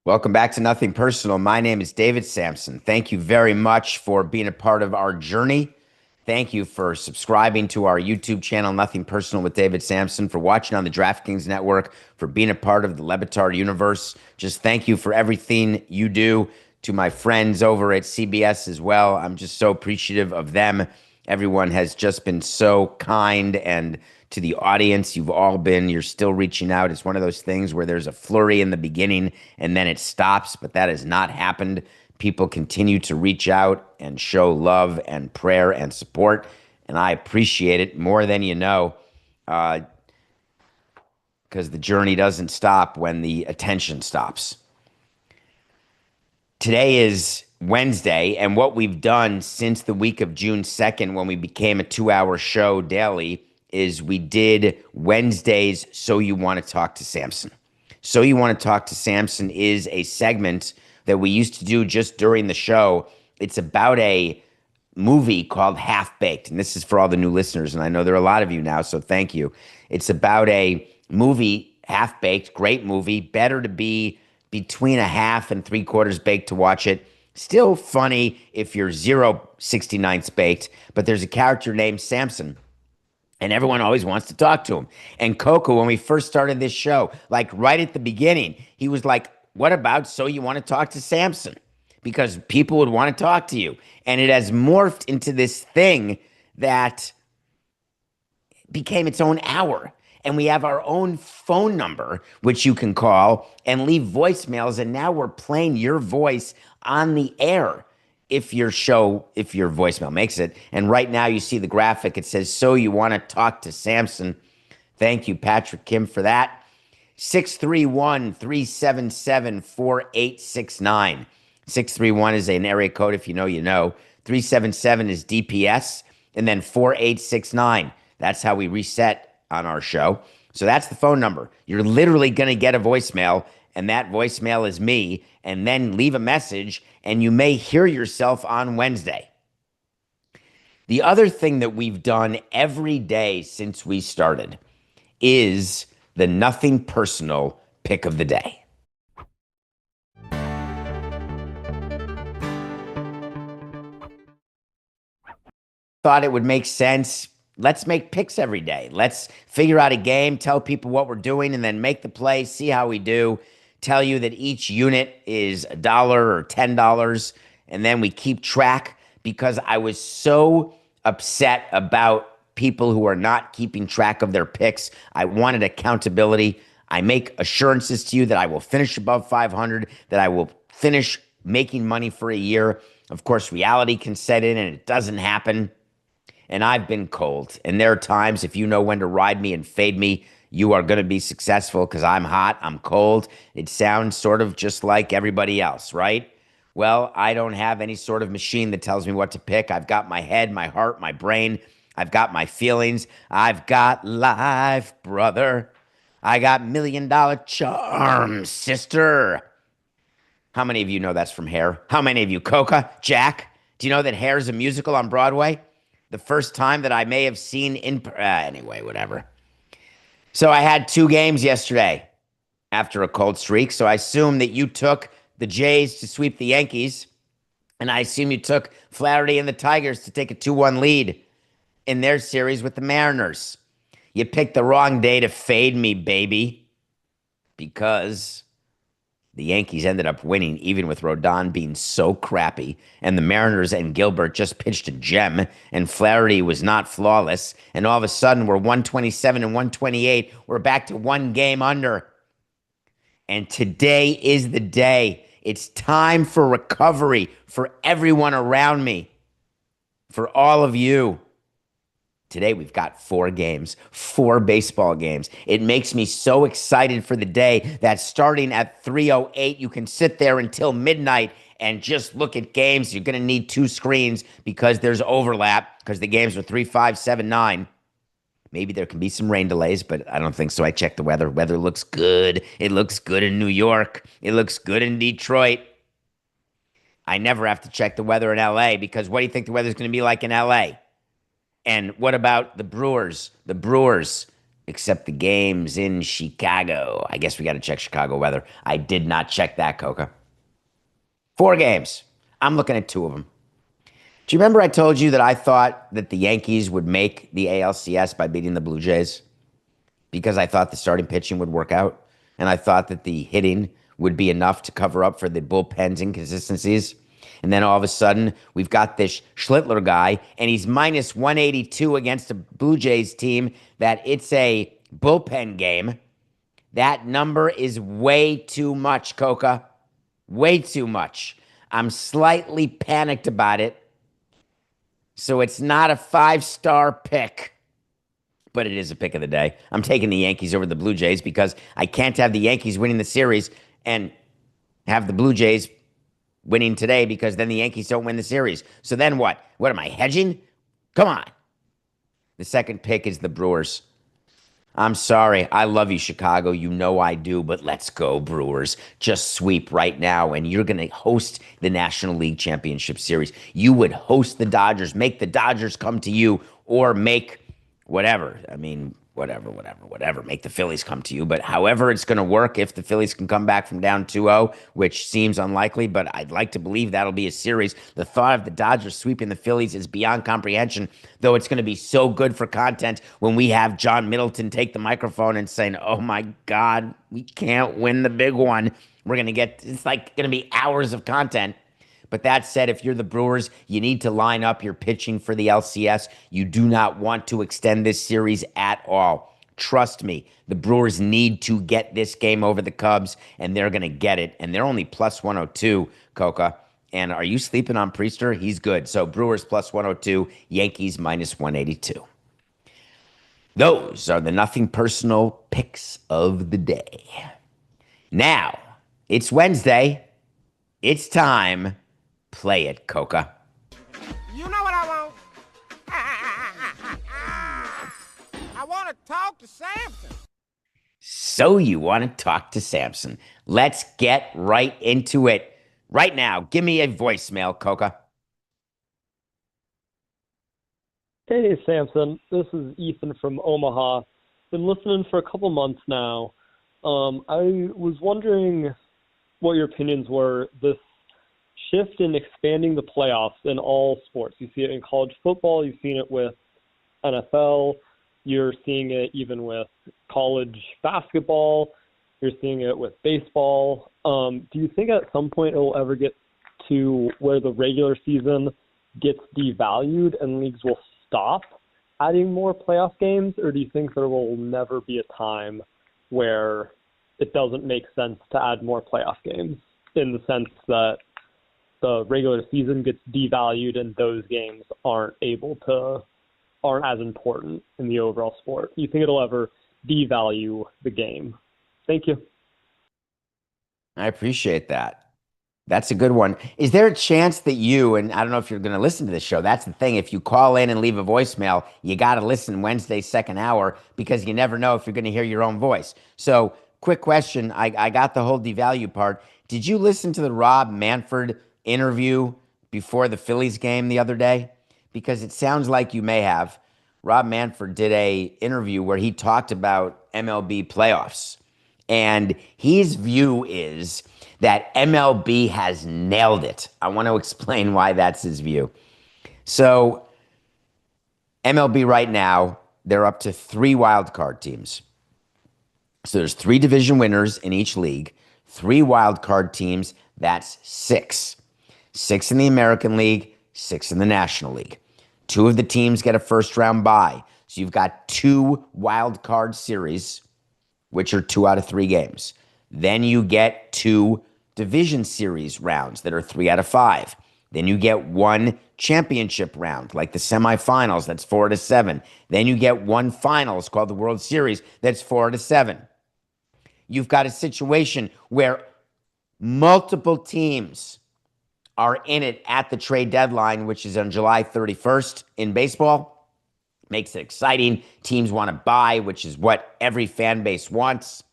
Welcome back to Nothing Personal. My name is David Samson. Thank you very much for being a part of our journey. Thank you for subscribing to our YouTube channel, Nothing Personal with David Samson, for watching on the DraftKings Network, for being a part of the Levitard universe. Just thank you for everything you do. To my friends over at CBS as well, I'm just so appreciative of them. Everyone has just been so kind, and to the audience, you're still reaching out. It's one of those things where there's a flurry in the beginning and then it stops, but that has not happened. People continue to reach out and show love and prayer and support, and I appreciate it more than you know, because the journey doesn't stop when the attention stops. Today is Wednesday, and what we've done since the week of June 2nd, when we became a 2-hour show daily, is we did Wednesdays So You Want to Talk to Samson. So You Want to Talk to Samson is a segment that we used to do just during the show. It's about a movie called Half Baked, and this is for all the new listeners, and I know there are a lot of you now, so thank you. It's about a movie, Half Baked, great movie. Better to be between a half and 3/4 baked to watch it. Still funny if you're 0 69 baked, but there's a character named Samson, and everyone always wants to talk to him. And Coco, when we first started this show, like right at the beginning, he was like, what about So You Want to Talk to Samson? Because people would want to talk to you. And it has morphed into this thing that became its own hour. And we have our own phone number, which you can call and leave voicemails. And now we're playing your voice on the air if your voicemail makes it. And right now you see the graphic. It says, So You Want to Talk to Samson. Thank you, Patrick Kim, for that. 631-377-4869. 631 is an area code. If you know, you know. 377 is DPS. And then 4869. That's how we reset on our show. So that's the phone number. You're literally going to get a voicemail, and that voicemail is me, and then leave a message, and you may hear yourself on Wednesday. The other thing that we've done every day since we started is the Nothing Personal pick of the day. Thought it would make sense. Let's make picks every day. Let's figure out a game, tell people what we're doing, and then make the play, see how we do. Tell you that each unit is $1 or $10, and then we keep track, because I was so upset about people who are not keeping track of their picks. I wanted accountability. I make assurances to you that I will finish above 500, that I will finish making money for a year. Of course, reality can set in, and it doesn't happen. And I've been cold. And there are times, if you know when to ride me and fade me, you are going to be successful, because I'm hot, I'm cold. It sounds sort of just like everybody else, right? Well, I don't have any sort of machine that tells me what to pick. I've got my head, my heart, my brain. I've got my feelings. I've got life, brother. I got $1,000,000 charm, sister. How many of you know that's from Hair? How many of you? Coca? Jack? Do you know that Hair is a musical on Broadway? The first time that I may have seen anyway, whatever. So I had 2 games yesterday after a cold streak. So I assume that you took the Jays to sweep the Yankees, and I assume you took Flaherty and the Tigers to take a 2-1 lead in their series with the Mariners. You picked the wrong day to fade me, baby, because the Yankees ended up winning, even with Rodon being so crappy. And the Mariners and Gilbert just pitched a gem, and Flaherty was not flawless. And all of a sudden, we're 127 and 128. We're back to 1 game under. And today is the day. It's time for recovery for everyone around me, for all of you. Today, we've got 4 games, 4 baseball games. It makes me so excited for the day that starting at 3:08, you can sit there until midnight and just look at games. You're going to need 2 screens because there's overlap, because the games are 3, 5, 7, 9. Maybe there can be some rain delays, but I don't think so. I checked the weather. Weather looks good. It looks good in New York. It looks good in Detroit. I never have to check the weather in LA, because what do you think the weather's going to be like in LA? And what about the Brewers? The Brewers except the games in Chicago. I guess we got to check Chicago weather. I did not check that, Coca. 4 games. I'm looking at 2 of them. Do you remember I told you that I thought that the Yankees would make the ALCS by beating the Blue Jays? Because I thought the starting pitching would work out. And I thought that the hitting would be enough to cover up for the bullpen's inconsistencies. And then all of a sudden, we've got this Schlittler guy, and he's minus 182 against a Blue Jays team that it's a bullpen game. That number is way too much, Coca. Way too much. I'm slightly panicked about it. So it's not a 5-star pick, but it is a pick of the day. I'm taking the Yankees over the Blue Jays because I can't have the Yankees winning the series and have the Blue Jays winning today because then the Yankees don't win the series. So then what? What am I, hedging? Come on. The second pick is the Brewers. I'm sorry. I love you, Chicago. You know I do, but let's go, Brewers. Just sweep right now, and you're going to host the National League Championship Series. You would host the Dodgers, make the Dodgers come to you, or make whatever. I mean, whatever. Make the Phillies come to you. But however it's going to work, if the Phillies can come back from down 2-0, which seems unlikely, but I'd like to believe that'll be a series. The thought of the Dodgers sweeping the Phillies is beyond comprehension, though it's going to be so good for content when we have John Middleton take the microphone and saying, oh my God, we can't win the big one. We're going to get, it's like going to be hours of content. But that said, if you're the Brewers, you need to line up your pitching for the LCS. You do not want to extend this series at all. Trust me, the Brewers need to get this game over the Cubs, and they're going to get it. And they're only plus 102, Coca. And are you sleeping on Priester? He's good. So Brewers plus 102, Yankees minus 182. Those are the nothing personal picks of the day. Now, it's Wednesday. It's time. Play it, Coca. You know what I want? I want to talk to Samson. So you want to talk to Samson. Let's get right into it. Right now, give me a voicemail, Coca. Hey, Samson. This is Ethan from Omaha. Been listening for a couple months now. I was wondering what your opinions were this shift in expanding the playoffs in all sports. You see it in college football. You've seen it with NFL. You're seeing it even with college basketball. You're seeing it with baseball. Do you think at some point it will ever get to where the regular season gets devalued and leagues will stop adding more playoff games? Or do you think there will never be a time where it doesn't make sense to add more playoff games in the sense that the regular season gets devalued and those games aren't as important in the overall sport? Do you think it'll ever devalue the game? Thank you. I appreciate that. That's a good one. Is there a chance that you, and I don't know if you're going to listen to this show, that's the thing. If you call in and leave a voicemail, you got to listen Wednesday, second hour, because you never know if you're going to hear your own voice. So quick question. I got the whole devalue part. Did you listen to the Rob Manfred interview before the Phillies game the other day? Because it sounds like you may have. Rob Manfred did a interview where he talked about MLB playoffs. And his view is that MLB has nailed it. I want to explain why that's his view. So MLB right now, they're up to 3 wild card teams. So there's 3 division winners in each league, 3 wild card teams, that's 6. 6 in the American League, 6 in the National League. 2 of the teams get a first round bye. So you've got 2 wild card series, which are 2 out of 3 games. Then you get 2 division series rounds that are 3 out of 5. Then you get 1 championship round, like the semifinals, that's 4 out of 7. Then you get 1 finals called the World Series, that's 4 out of 7. You've got a situation where multiple teams are in it at the trade deadline, which is on July 31st in baseball. Makes it exciting. Teams want to buy, which is what every fan base wants.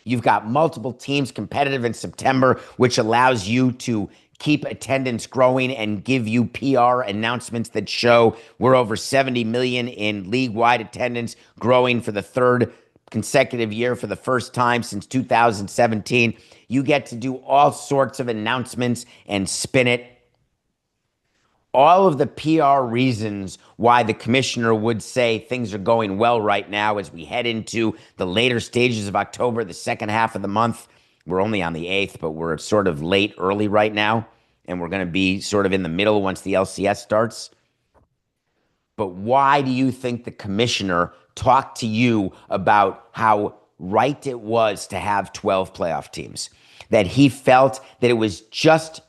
You've got multiple teams competitive in September, which allows you to keep attendance growing and give you PR announcements that show we're over 70 million in league-wide attendance, growing for the third consecutive year for the first time since 2017. You get to do all sorts of announcements and spin it. All of the PR reasons why the commissioner would say things are going well right now as we head into the later stages of October, the second half of the month. We're only on the 8th, but we're sort of late early right now, and we're going to be sort of in the middle once the LCS starts. But why do you think the commissioner talked to you about how right it was to have 12 playoff teams? That he felt that it was just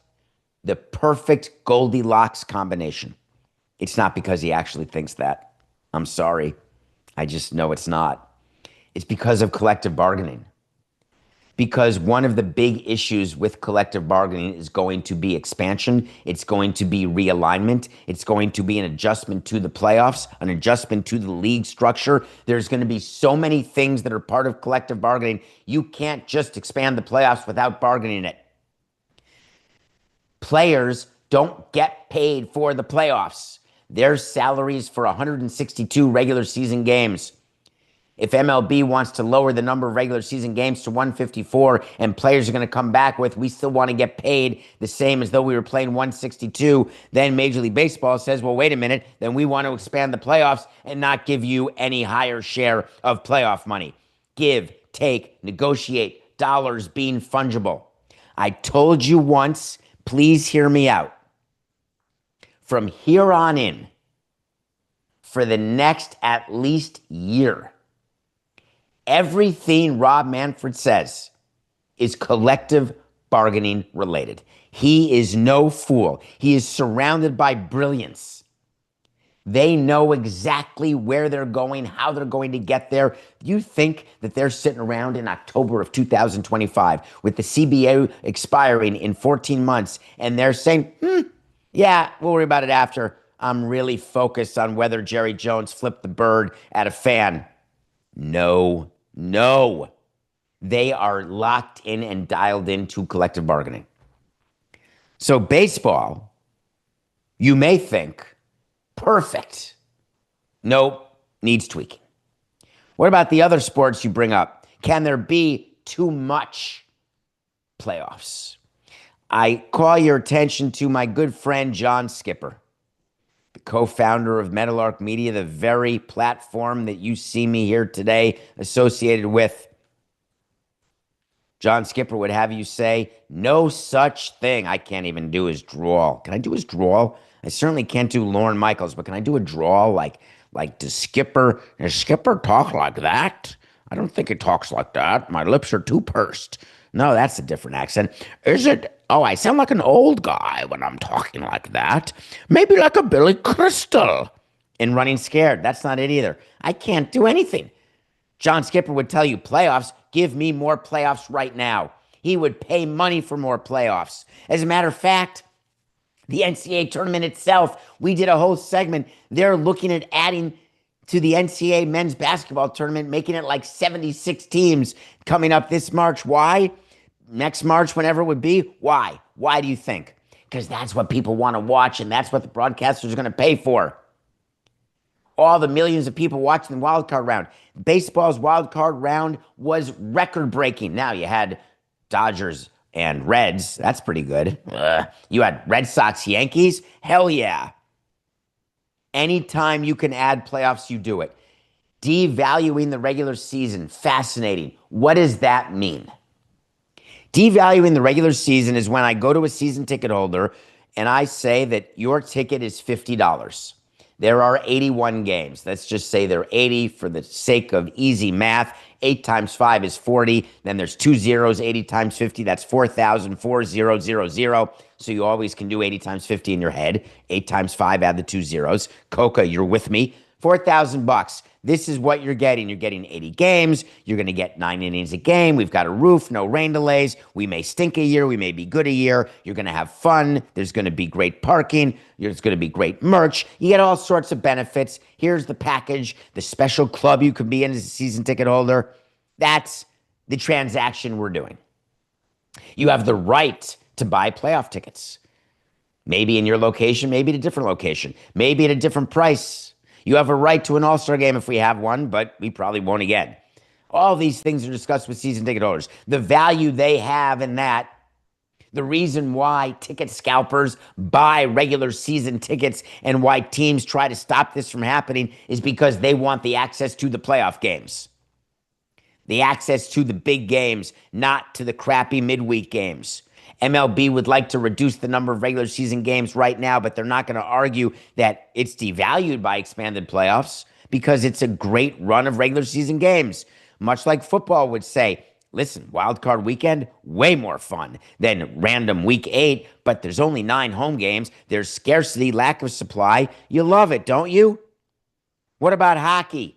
the perfect Goldilocks combination. It's not because he actually thinks that. I'm sorry. I just know it's not. It's because of collective bargaining. Because one of the big issues with collective bargaining is going to be expansion. It's going to be realignment. It's going to be an adjustment to the playoffs, an adjustment to the league structure. There's going to be so many things that are part of collective bargaining. You can't just expand the playoffs without bargaining it. Players don't get paid for the playoffs. Their salaries for 162 regular season games. If MLB wants to lower the number of regular season games to 154 and players are going to come back with, we still want to get paid the same as though we were playing 162, then Major League Baseball says, well, wait a minute, then we want to expand the playoffs and not give you any higher share of playoff money. Give, take, negotiate, dollars being fungible. I told you once, please hear me out. From here on in, for the next at least year, everything Rob Manfred says is collective bargaining related. He is no fool. He is surrounded by brilliance. They know exactly where they're going, how they're going to get there. You think that they're sitting around in October of 2025 with the CBA expiring in 14 months and they're saying, yeah, we'll worry about it after. I'm really focused on whether Jerry Jones flipped the bird at a fan. No. They are locked in and dialed into collective bargaining. So baseball, you may think, perfect. Nope, needs tweaking. What about the other sports you bring up? Can there be too much playoffs? I call your attention to my good friend John Skipper, the co-founder of Meadowlark Media, the very platform that you see me here today associated with. John Skipper would have you say, no such thing. I can't even do his drawl. Can I do his drawl? I certainly can't do Lorne Michaels, but can I do a drawl like does Skipper talk like that? I don't think he talks like that. My lips are too pursed. No, that's a different accent. Is it? Oh, I sound like an old guy when I'm talking like that. Maybe like a Billy Crystal in Running Scared. That's not it either. I can't do anything. John Skipper would tell you, playoffs, give me more playoffs right now. He would pay money for more playoffs. As a matter of fact, the NCAA tournament itself, we did a whole segment. They're looking at adding to the NCAA men's basketball tournament, making it like 76 teams coming up this March. Why? Next March, whenever it would be. Why? Why do you think? Because that's what people want to watch, and that's what the broadcasters are going to pay for. All the millions of people watching the wild card round. Baseball's wild card round was record-breaking. Now you had Dodgers and Reds. That's pretty good. You had Red Sox, Yankees. Hell yeah. Anytime you can add playoffs, you do it. Devaluing the regular season. Fascinating. What does that mean? Devaluing the regular season is when I go to a season ticket holder and I say that your ticket is $50. There are 81 games. Let's just say they're 80 for the sake of easy math. 8 times 5 is 40. Then there's 2 zeros. 80 times 50, that's 4,040,000. So you always can do 80 times 50 in your head. 8 times 5, add the 2 zeros. Coca, you're with me. $4,000. This is what you're getting. You're getting 80 games. You're going to get 9 innings a game. We've got a roof, no rain delays. We may stink a year. We may be good a year. You're going to have fun. There's going to be great parking. There's going to be great merch. You get all sorts of benefits. Here's the package, the special club you could be in as a season ticket holder. That's the transaction we're doing. You have the right to buy playoff tickets. Maybe in your location, maybe at a different location, maybe at a different price. You have a right to an All-Star game if we have one, but we probably won't again. All these things are discussed with season ticket holders. The value they have in that, the reason why ticket scalpers buy regular season tickets and why teams try to stop this from happening is because they want the access to the playoff games. The access to the big games, not to the crappy midweek games. MLB would like to reduce the number of regular season games right now, but they're not going to argue that it's devalued by expanded playoffs because it's a great run of regular season games. Much like football would say, listen, wild card weekend, way more fun than random week 8, but there's only 9 home games. There's scarcity, lack of supply. You love it, don't you? What about hockey?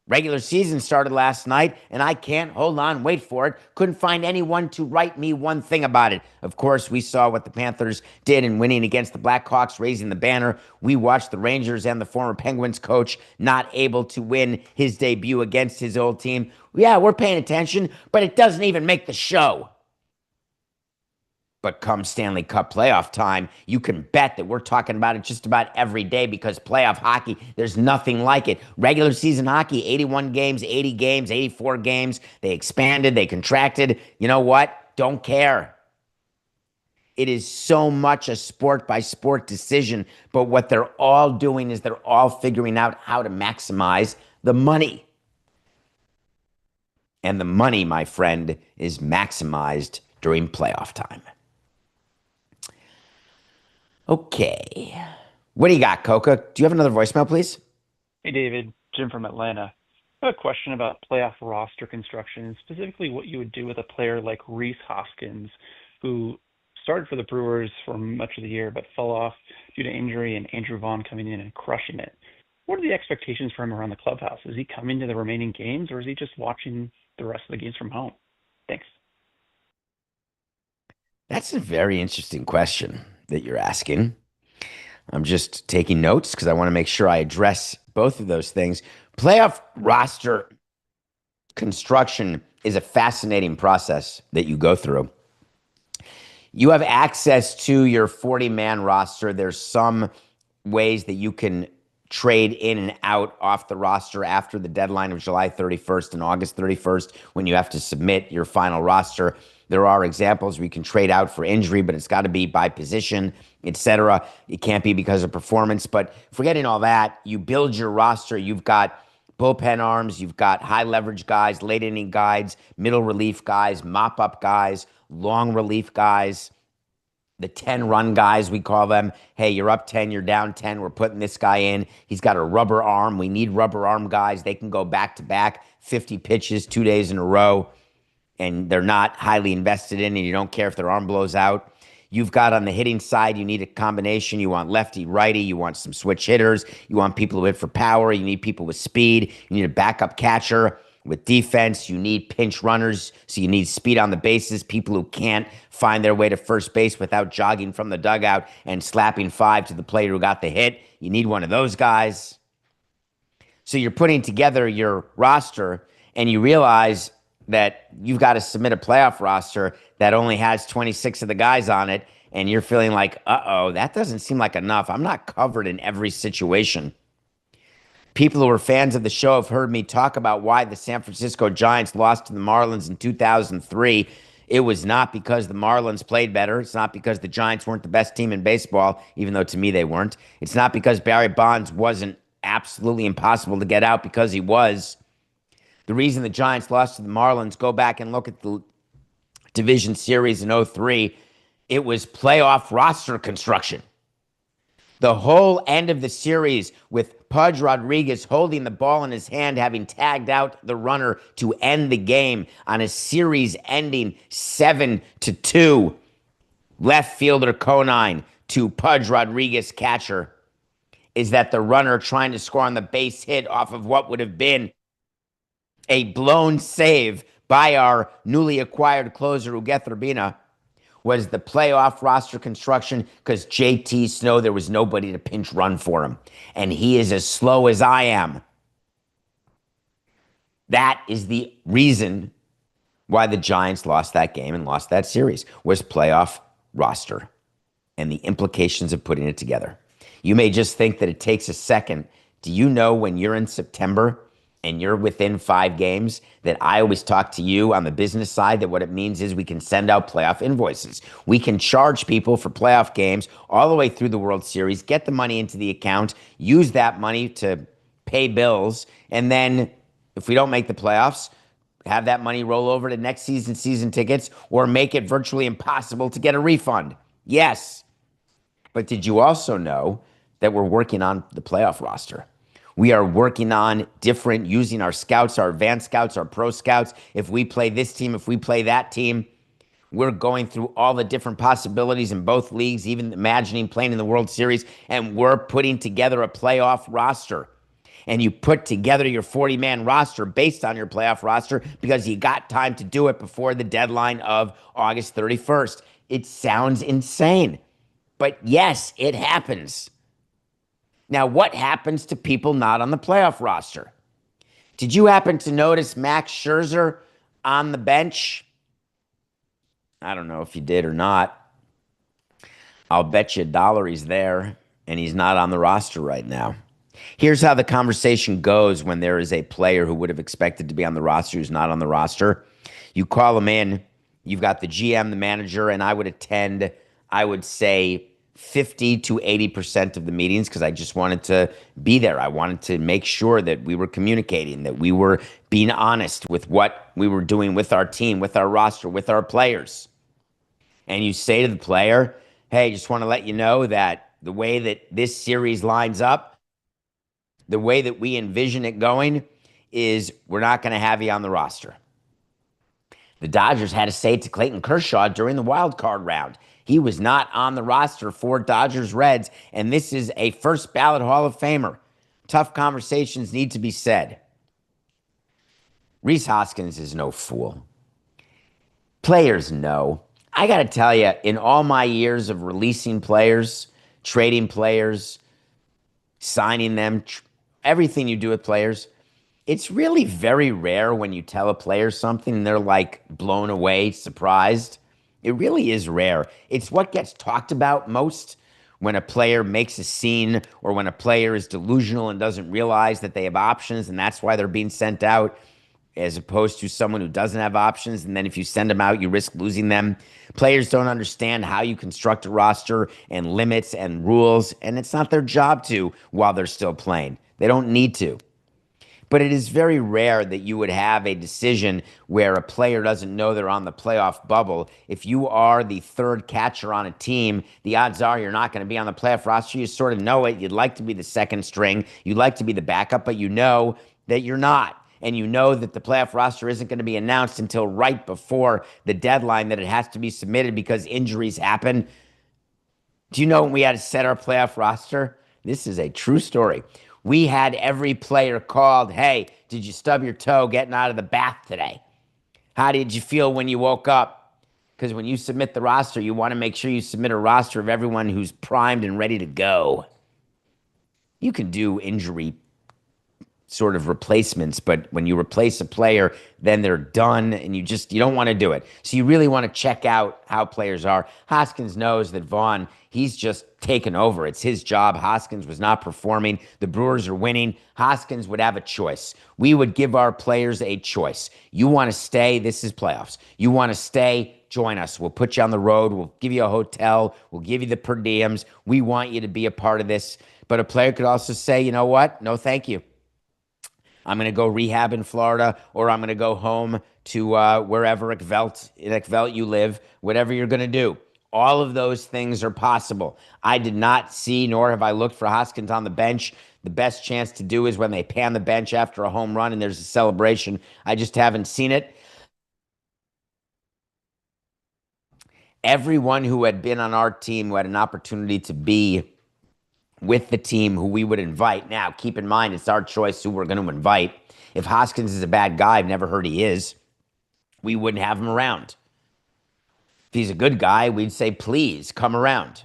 Regular season started last night, and I can't, hold on, wait for it, couldn't find anyone to write me one thing about it. Of course, we saw what the Panthers did in winning against the Blackhawks, raising the banner. We watched the Rangers and the former Penguins coach not able to win his debut against his old team. Yeah, we're paying attention, but it doesn't even make the show. But come Stanley Cup playoff time, you can bet that we're talking about it just about every day because playoff hockey, there's nothing like it. Regular season hockey, 81 games, 80 games, 84 games. They expanded, they contracted. You know what? Don't care. It is so much a sport-by-sport decision, but what they're all doing is they're all figuring out how to maximize the money. And the money, my friend, is maximized during playoff time. Okay. What do you got, Coca? Do you have another voicemail, please? Hey, David. Jim from Atlanta. I have a question about playoff roster construction, and specifically what you would do with a player like Rhys Hoskins, who started for the Brewers for much of the year, but fell off due to injury and Andrew Vaughn coming in and crushing it. What are the expectations for him around the clubhouse? Is he coming to the remaining games, or is he just watching the rest of the games from home? Thanks. That's a very interesting question that you're asking. I'm just taking notes because I want to make sure I address both of those things. Playoff roster construction is a fascinating process that you go through. You have access to your 40-man roster. There's some ways that you can trade in and out off the roster after the deadline of July 31st and August 31st when you have to submit your final roster. There are examples where you can trade out for injury, but it's got to be by position, etc. It can't be because of performance. But forgetting all that, you build your roster. You've got bullpen arms. You've got high leverage guys, late inning guys, middle relief guys, mop up guys, long relief guys, the 10-run guys, we call them. Hey, you're up 10, you're down 10. We're putting this guy in. He's got a rubber arm. We need rubber arm guys. They can go back to back 50 pitches 2 days in a row. And they're not highly invested in, and you don't care if their arm blows out. You've got on the hitting side, you need a combination. You want lefty, righty. You want some switch hitters. You want people who hit for power. You need people with speed. You need a backup catcher with defense. You need pinch runners, so you need speed on the bases, people who can't find their way to first base without jogging from the dugout and slapping 5 to the player who got the hit. You need one of those guys. So you're putting together your roster, and you realize that you've got to submit a playoff roster that only has 26 of the guys on it, and you're feeling like, uh-oh, that doesn't seem like enough. I'm not covered in every situation. People who are fans of the show have heard me talk about why the San Francisco Giants lost to the Marlins in 2003. It was not because the Marlins played better. It's not because the Giants weren't the best team in baseball, even though to me they weren't. It's not because Barry Bonds wasn't absolutely impossible to get out, because he was. The reason the Giants lost to the Marlins, go back and look at the division series in 2003, it was playoff roster construction. The whole end of the series with Pudge Rodriguez holding the ball in his hand, having tagged out the runner to end the game on a series ending 7-2. Left fielder Conine to Pudge Rodriguez catcher, is that the runner trying to score on the base hit off of what would have been a blown save by our newly acquired closer, Ugueth Urbina, was the playoff roster construction because JT Snow, there was nobody to pinch run for him. And he is as slow as I am. That is the reason why the Giants lost that game and lost that series, was playoff roster and the implications of putting it together. You may just think that it takes a second. Do you know when you're in September and you're within 5 games that I always talk to you on the business side that what it means is we can send out playoff invoices. We can charge people for playoff games all the way through the World Series, get the money into the account, use that money to pay bills, and then if we don't make the playoffs, have that money roll over to next season tickets or make it virtually impossible to get a refund. Yes. But did you also know that we're working on the playoff roster? We are working on different, using our scouts, our advanced scouts, our pro scouts. If we play this team, if we play that team, we're going through all the different possibilities in both leagues, even imagining playing in the World Series, and we're putting together a playoff roster. And you put together your 40-man roster based on your playoff roster because you got time to do it before the deadline of August 31st. It sounds insane, but yes, it happens. Now, what happens to people not on the playoff roster? Did you happen to notice Max Scherzer on the bench? I don't know if you did or not. I'll bet you $1 he's there, and he's not on the roster right now. Here's how the conversation goes when there is a player who would have expected to be on the roster who's not on the roster. You call him in. You've got the GM, the manager, and I would attend, I would say, 50 to 80% of the meetings because I just wanted to be there. I wanted to make sure that we were communicating, that we were being honest with what we were doing with our team, with our roster, with our players. And you say to the player, hey, just want to let you know that the way that this series lines up, the way that we envision it going is we're not going to have you on the roster. The Dodgers had to say it to Clayton Kershaw during the wild card round. He was not on the roster for Dodgers Reds, and this is a first ballot Hall of Famer. Tough conversations need to be said. Rhys Hoskins is no fool. Players know. I got to tell you, in all my years of releasing players, trading players, signing them, everything you do with players, it's really very rare when you tell a player something and they're like blown away, surprised. It really is rare. It's what gets talked about most when a player makes a scene or when a player is delusional and doesn't realize that they have options and that's why they're being sent out, as opposed to someone who doesn't have options. And then if you send them out, you risk losing them. Players don't understand how you construct a roster and limits and rules, and it's not their job to while they're still playing. They don't need to. But it is very rare that you would have a decision where a player doesn't know they're on the playoff bubble. If you are the third catcher on a team, the odds are you're not going to be on the playoff roster. You sort of know it. You'd like to be the second string. You'd like to be the backup, but you know that you're not. And you know that the playoff roster isn't going to be announced until right before the deadline that it has to be submitted because injuries happen. Do you know when we had to set our playoff roster? This is a true story. We had every player called, hey, did you stub your toe getting out of the bath today? How did you feel when you woke up? Because when you submit the roster, you want to make sure you submit a roster of everyone who's primed and ready to go. You can do injury sort of replacements, but when you replace a player, then they're done and you don't want to do it. So you really want to check out how players are. Hoskins knows that Vaughn, he's just taken over. It's his job. Hoskins was not performing. The Brewers are winning. Hoskins would have a choice. We would give our players a choice. You want to stay? This is playoffs. You want to stay? Join us. We'll put you on the road. We'll give you a hotel. We'll give you the per diems. We want you to be a part of this. But a player could also say, you know what? No, thank you. I'm going to go rehab in Florida, or I'm going to go home to wherever in Ekvelt you live, whatever you're going to do. All of those things are possible. I did not see, nor have I looked for Hoskins on the bench. The best chance to do is when they pan the bench after a home run and there's a celebration. I just haven't seen it. Everyone who had been on our team who had an opportunity to be with the team who we would invite. Now, keep in mind, it's our choice who we're going to invite. If Hoskins is a bad guy, I've never heard he is, we wouldn't have him around. If he's a good guy, we'd say, please come around.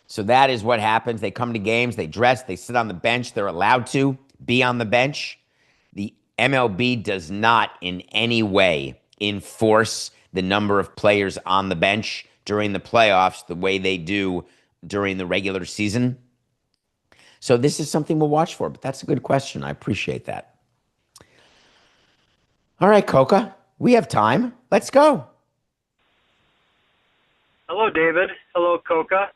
So that is what happens. They come to games, they dress, they sit on the bench. They're allowed to be on the bench. The MLB does not in any way enforce the number of players on the bench during the playoffs the way they do during the regular season. So this is something we'll watch for, but that's a good question. I appreciate that. All right, Coca, we have time. Let's go. Hello, David. Hello, Coca.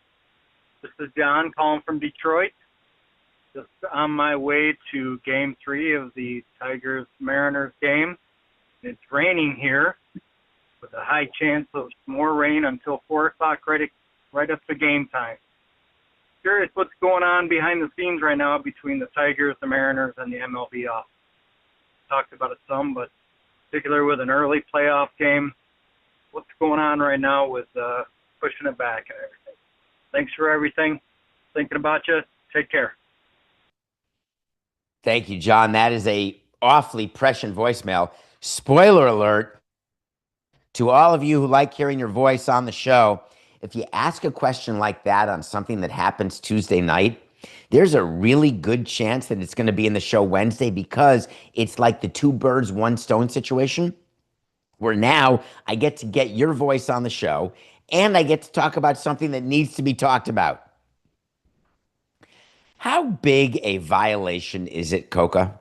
This is John calling from Detroit. Just on my way to Game 3 of the Tigers-Mariners game. It's raining here with a high chance of more rain until 4 o'clock right up to game time. Curious what's going on behind the scenes right now between the Tigers, the Mariners, and the MLB office. Talked about it some, but particularly with an early playoff game, what's going on right now with pushing it back and everything. Thanks for everything. Thinking about you. Take care. Thank you, John. That is a awfully prescient voicemail. Spoiler alert to all of you who like hearing your voice on the show. If you ask a question like that on something that happens Tuesday night, there's a really good chance that it's going to be in the show Wednesday, because it's like the 2 birds, 1 stone situation, where now I get to get your voice on the show and I get to talk about something that needs to be talked about. How big a violation is it, Coca,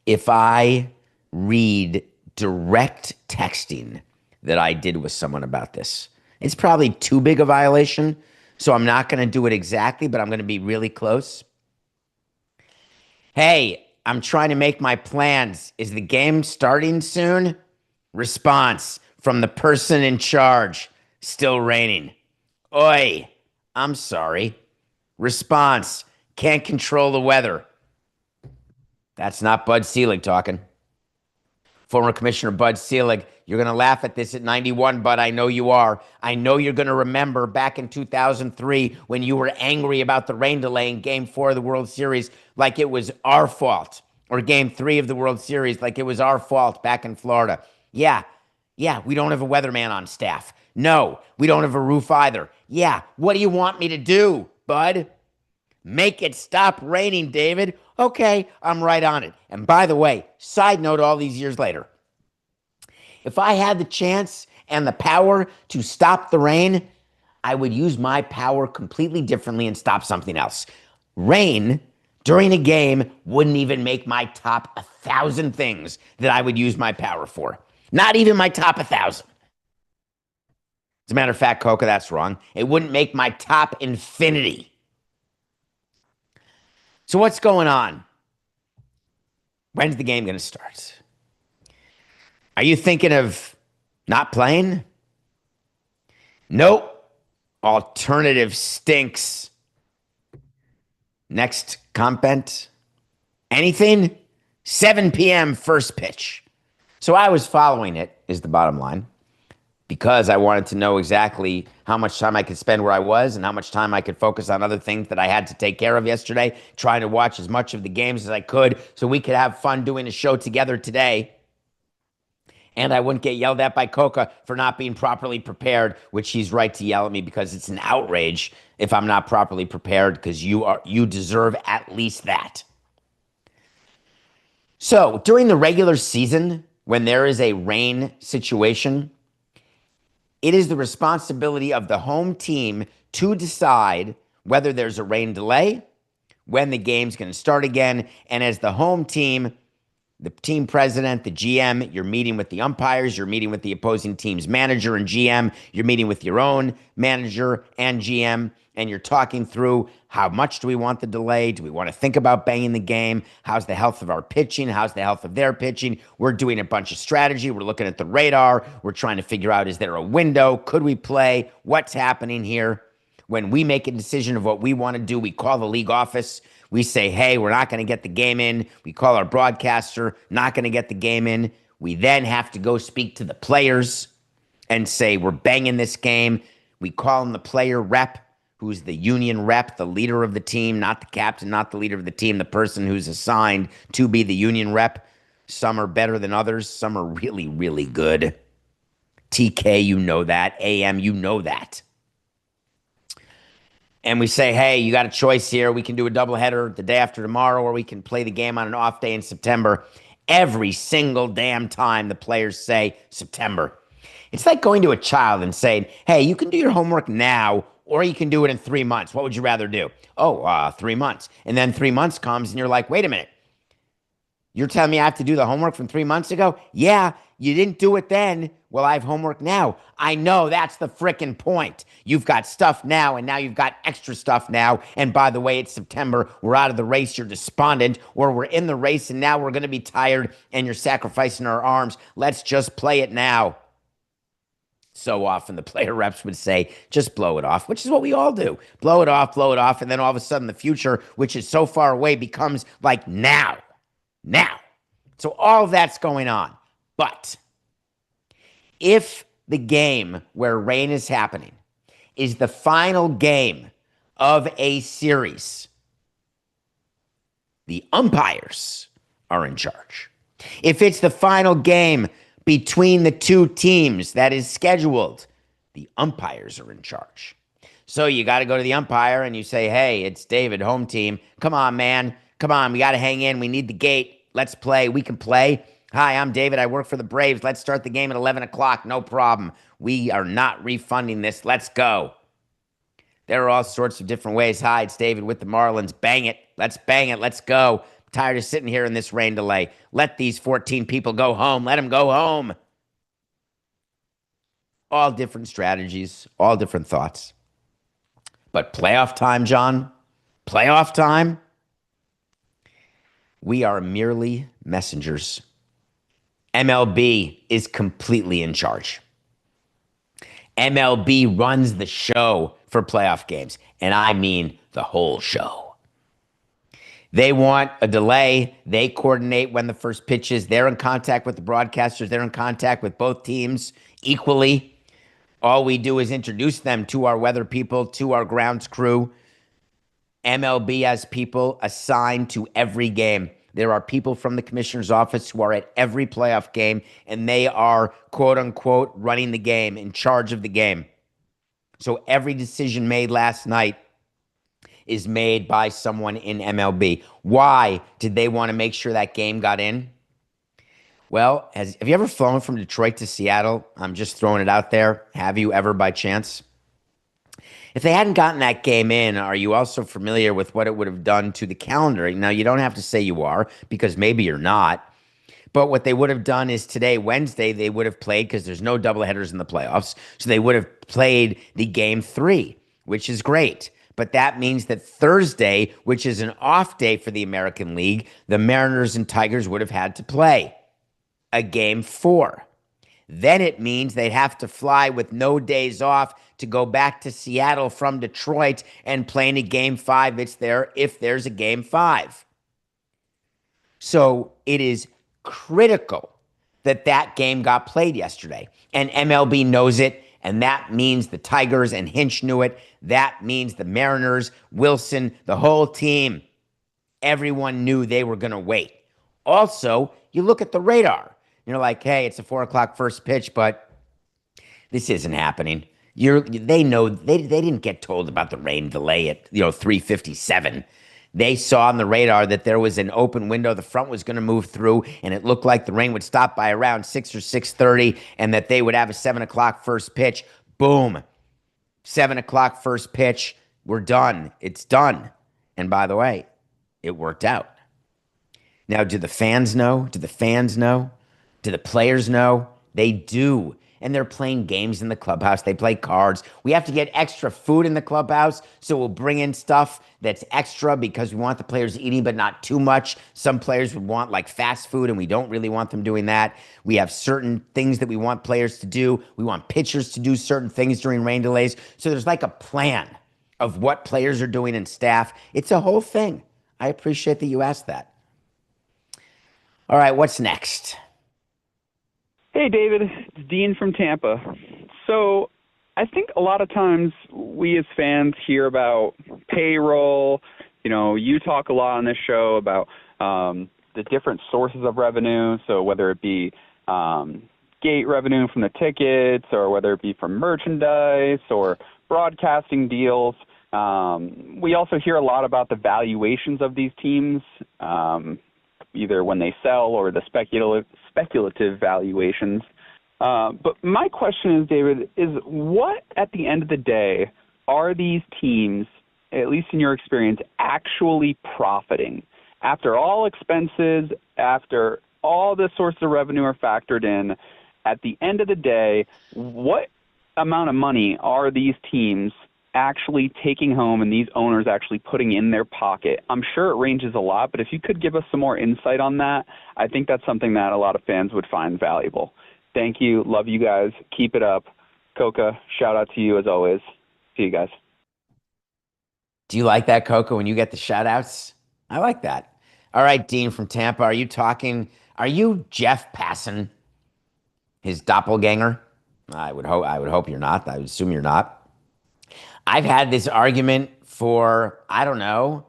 if I read direct texting that I did with someone about this? It's probably too big a violation, so I'm not going to do it exactly, but I'm going to be really close. Hey, I'm trying to make my plans. Is the game starting soon? Response from the person in charge. Still raining. Oi, I'm sorry. Response, can't control the weather. That's not Bud Selig talking. Former Commissioner Bud Selig, you're going to laugh at this at 91, Bud. I know you are. I know you're going to remember back in 2003 when you were angry about the rain delay in Game 4 of the World Series like it was our fault, or Game 3 of the World Series like it was our fault back in Florida. Yeah, we don't have a weatherman on staff. No, we don't have a roof either. Yeah, what do you want me to do, Bud? Make it stop raining, David. Okay, I'm right on it. And by the way, side note, all these years later, if I had the chance and the power to stop the rain, I would use my power completely differently and stop something else. Rain during a game wouldn't even make my top 1,000 things that I would use my power for. Not even my top 1,000. As a matter of fact, Coca, that's wrong. It wouldn't make my top infinity. So what's going on? When's the game going to start? Are you thinking of not playing? Nope. Alternative stinks. Next comment? Anything? 7 p.m. first pitch. So I was following it, is the bottom line, because I wanted to know exactly how much time I could spend where I was and how much time I could focus on other things that I had to take care of yesterday, trying to watch as much of the games as I could so we could have fun doing a show together today. And I wouldn't get yelled at by Coca for not being properly prepared, which he's right to yell at me because it's an outrage if I'm not properly prepared, because you deserve at least that. So during the regular season, when there is a rain situation, it is the responsibility of the home team to decide whether there's a rain delay, when the game's going to start again. And as the home team, the team president, the GM, you're meeting with the umpires, you're meeting with the opposing team's manager and GM, you're meeting with your own manager and GM, and you're talking through how much do we want the delay? Do we want to think about banging the game? How's the health of our pitching? How's the health of their pitching? We're doing a bunch of strategy. We're looking at the radar. We're trying to figure out, is there a window? Could we play? What's happening here? When we make a decision of what we want to do, we call the league office. We say, hey, we're not going to get the game in. We call our broadcaster, not going to get the game in. We then have to go speak to the players and say, we're banging this game. We call them the player rep, who's the union rep, the leader of the team, not the captain, not the leader of the team, the person who's assigned to be the union rep. Some are better than others. Some are really, really good. TK, you know that. AM, you know that. And we say, hey, you got a choice here. We can do a doubleheader the day after tomorrow, or we can play the game on an off day in September. Every single damn time the players say September. It's like going to a child and saying, hey, you can do your homework now or you can do it in 3 months. What would you rather do? Oh, 3 months. And then 3 months comes and you're like, wait a minute. You're telling me I have to do the homework from 3 months ago? Yeah, you didn't do it then. Well, I have homework now. I know, that's the frickin' point. You've got stuff now, and now you've got extra stuff now. And by the way, it's September. We're out of the race. You're despondent. Or we're in the race, and now we're going to be tired, and you're sacrificing our arms. Let's just play it now. So often the player reps would say, just blow it off, which is what we all do. Blow it off, and then all of a sudden the future, which is so far away, becomes like now. Now. So all of that's going on. But if the game where rain is happening is the final game of a series, the umpires are in charge. If it's the final game between the two teams that is scheduled, the umpires are in charge. So you got to go to the umpire and you say, hey, it's David, home team. Come on, man. Come on, we got to hang in. We need the gate. Let's play. We can play. Hi, I'm David. I work for the Braves. Let's start the game at 11 o'clock. No problem. We are not refunding this. Let's go. There are all sorts of different ways. Hi, it's David with the Marlins. Bang it. Let's bang it. Let's go. I'm tired of sitting here in this rain delay. Let these 14 people go home. Let them go home. All different strategies, all different thoughts. But playoff time, John, playoff time, we are merely messengers. MLB is completely in charge. MLB runs the show for playoff games, and I mean the whole show. They want a delay. They coordinate when the first pitch is. They're in contact with the broadcasters. They're in contact with both teams equally. All we do is introduce them to our weather people, to our grounds crew. MLB has people assigned to every game. There are people from the commissioner's office who are at every playoff game, and they are, quote unquote, running the game, in charge of the game. So every decision made last night is made by someone in MLB. Why did they want to make sure that game got in? Well, have you ever flown from Detroit to Seattle? I'm just throwing it out there. Have you ever by chance? If they hadn't gotten that game in, are you also familiar with what it would have done to the calendar? Now, you don't have to say you are, because maybe you're not. But what they would have done is today, Wednesday, they would have played, because there's no doubleheaders in the playoffs, so they would have played the game 3, which is great. But that means that Thursday, which is an off day for the American League, the Mariners and Tigers would have had to play a game 4. Then it means they'd have to fly with no days off to go back to Seattle from Detroit and play in a game 5 if there's a game 5. So it is critical that that game got played yesterday. And MLB knows it, and that means the Tigers and Hinch knew it. That means the Mariners, Wilson, the whole team, everyone knew they were going to wait. Also, you look at the radar. You're like, hey, it's a 4 o'clock first pitch, but this isn't happening. They know they didn't get told about the rain delay at 3:57. They saw on the radar that there was an open window. The front was going to move through, and it looked like the rain would stop by around 6 or 6:30, and that they would have a 7 o'clock first pitch. Boom, 7 o'clock first pitch. We're done. It's done. And by the way, it worked out. Now, do the fans know? Do the fans know? Do the players know? They do. And they're playing games in the clubhouse. They play cards. We have to get extra food in the clubhouse, so we'll bring in stuff that's extra because we want the players eating, but not too much. Some players would want like fast food, and we don't really want them doing that. We have certain things that we want players to do. We want pitchers to do certain things during rain delays. So there's like a plan of what players are doing and staff. It's a whole thing. I appreciate that you asked that. All right, what's next? Hey, David, it's Dean from Tampa. So I think a lot of times we as fans hear about payroll. You talk a lot on this show about the different sources of revenue. So whether it be gate revenue from the tickets, or whether it be from merchandise or broadcasting deals. We also hear a lot about the valuations of these teams, either when they sell or the speculative valuations. But my question is, David, is what at the end of the day are these teams, at least in your experience, actually profiting? After all expenses, after all the sources of revenue are factored in, at the end of the day, what amount of money are these teams actually taking home and these owners actually putting in their pocket? I'm sure it ranges a lot, but if you could give us some more insight on that, I think that's something that a lot of fans would find valuable. Thank you. Love you guys. Keep it up. Coca, shout out to you as always. See you guys. Do you like that, Coca, when you get the shout outs? I like that. All right, Dean from Tampa, are you Jeff Passan, his doppelganger? I would hope you're not. I would assume you're not. I've had this argument for, I don't know,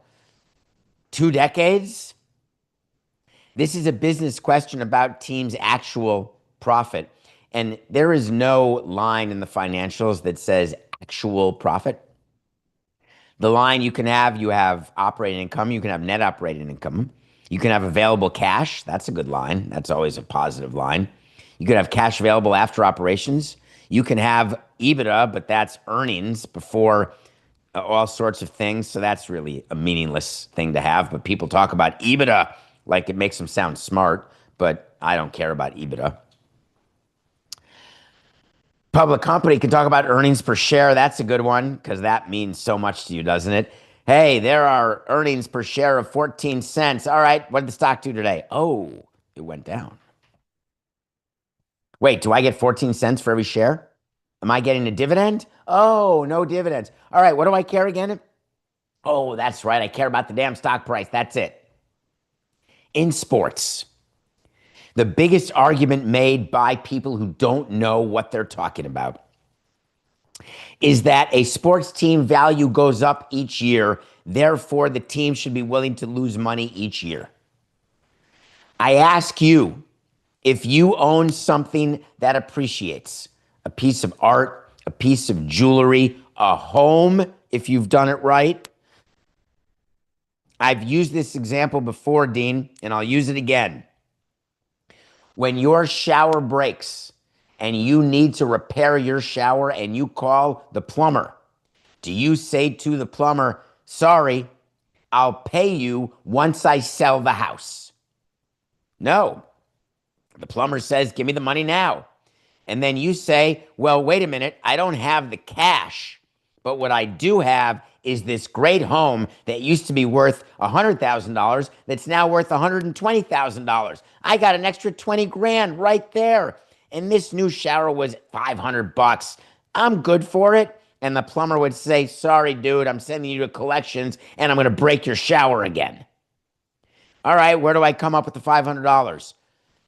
2 decades. This is a business question about teams' actual profit. And there is no line in the financials that says actual profit. The line you have operating income, you can have net operating income, you can have available cash. That's a good line. That's always a positive line. You could have cash available after operations. You can have EBITDA, but that's earnings before all sorts of things. So that's really a meaningless thing to have. But people talk about EBITDA like it makes them sound smart, but I don't care about EBITDA. Public company can talk about earnings per share. That's a good one because that means so much to you, doesn't it? Hey, there are earnings per share of 14 cents. All right, what did the stock do today? Oh, it went down. Wait, do I get 14 cents for every share? Am I getting a dividend? Oh, no dividends. All right, what do I care again? Oh, that's right. I care about the damn stock price. That's it. In sports, the biggest argument made by people who don't know what they're talking about is that a sports team value goes up each year. Therefore, the team should be willing to lose money each year. I ask you, if you own something that appreciates, a piece of art, a piece of jewelry, a home, if you've done it right. I've used this example before, Dean, and I'll use it again. When your shower breaks and you need to repair your shower and you call the plumber, do you say to the plumber, sorry, I'll pay you once I sell the house? No. The plumber says, give me the money now. And then you say, well, wait a minute, I don't have the cash, but what I do have is this great home that used to be worth $100,000 that's now worth $120,000. I got an extra 20 grand right there. And this new shower was $500. I'm good for it. And the plumber would say, sorry, dude, I'm sending you to collections and I'm going to break your shower again. All right, where do I come up with the $500?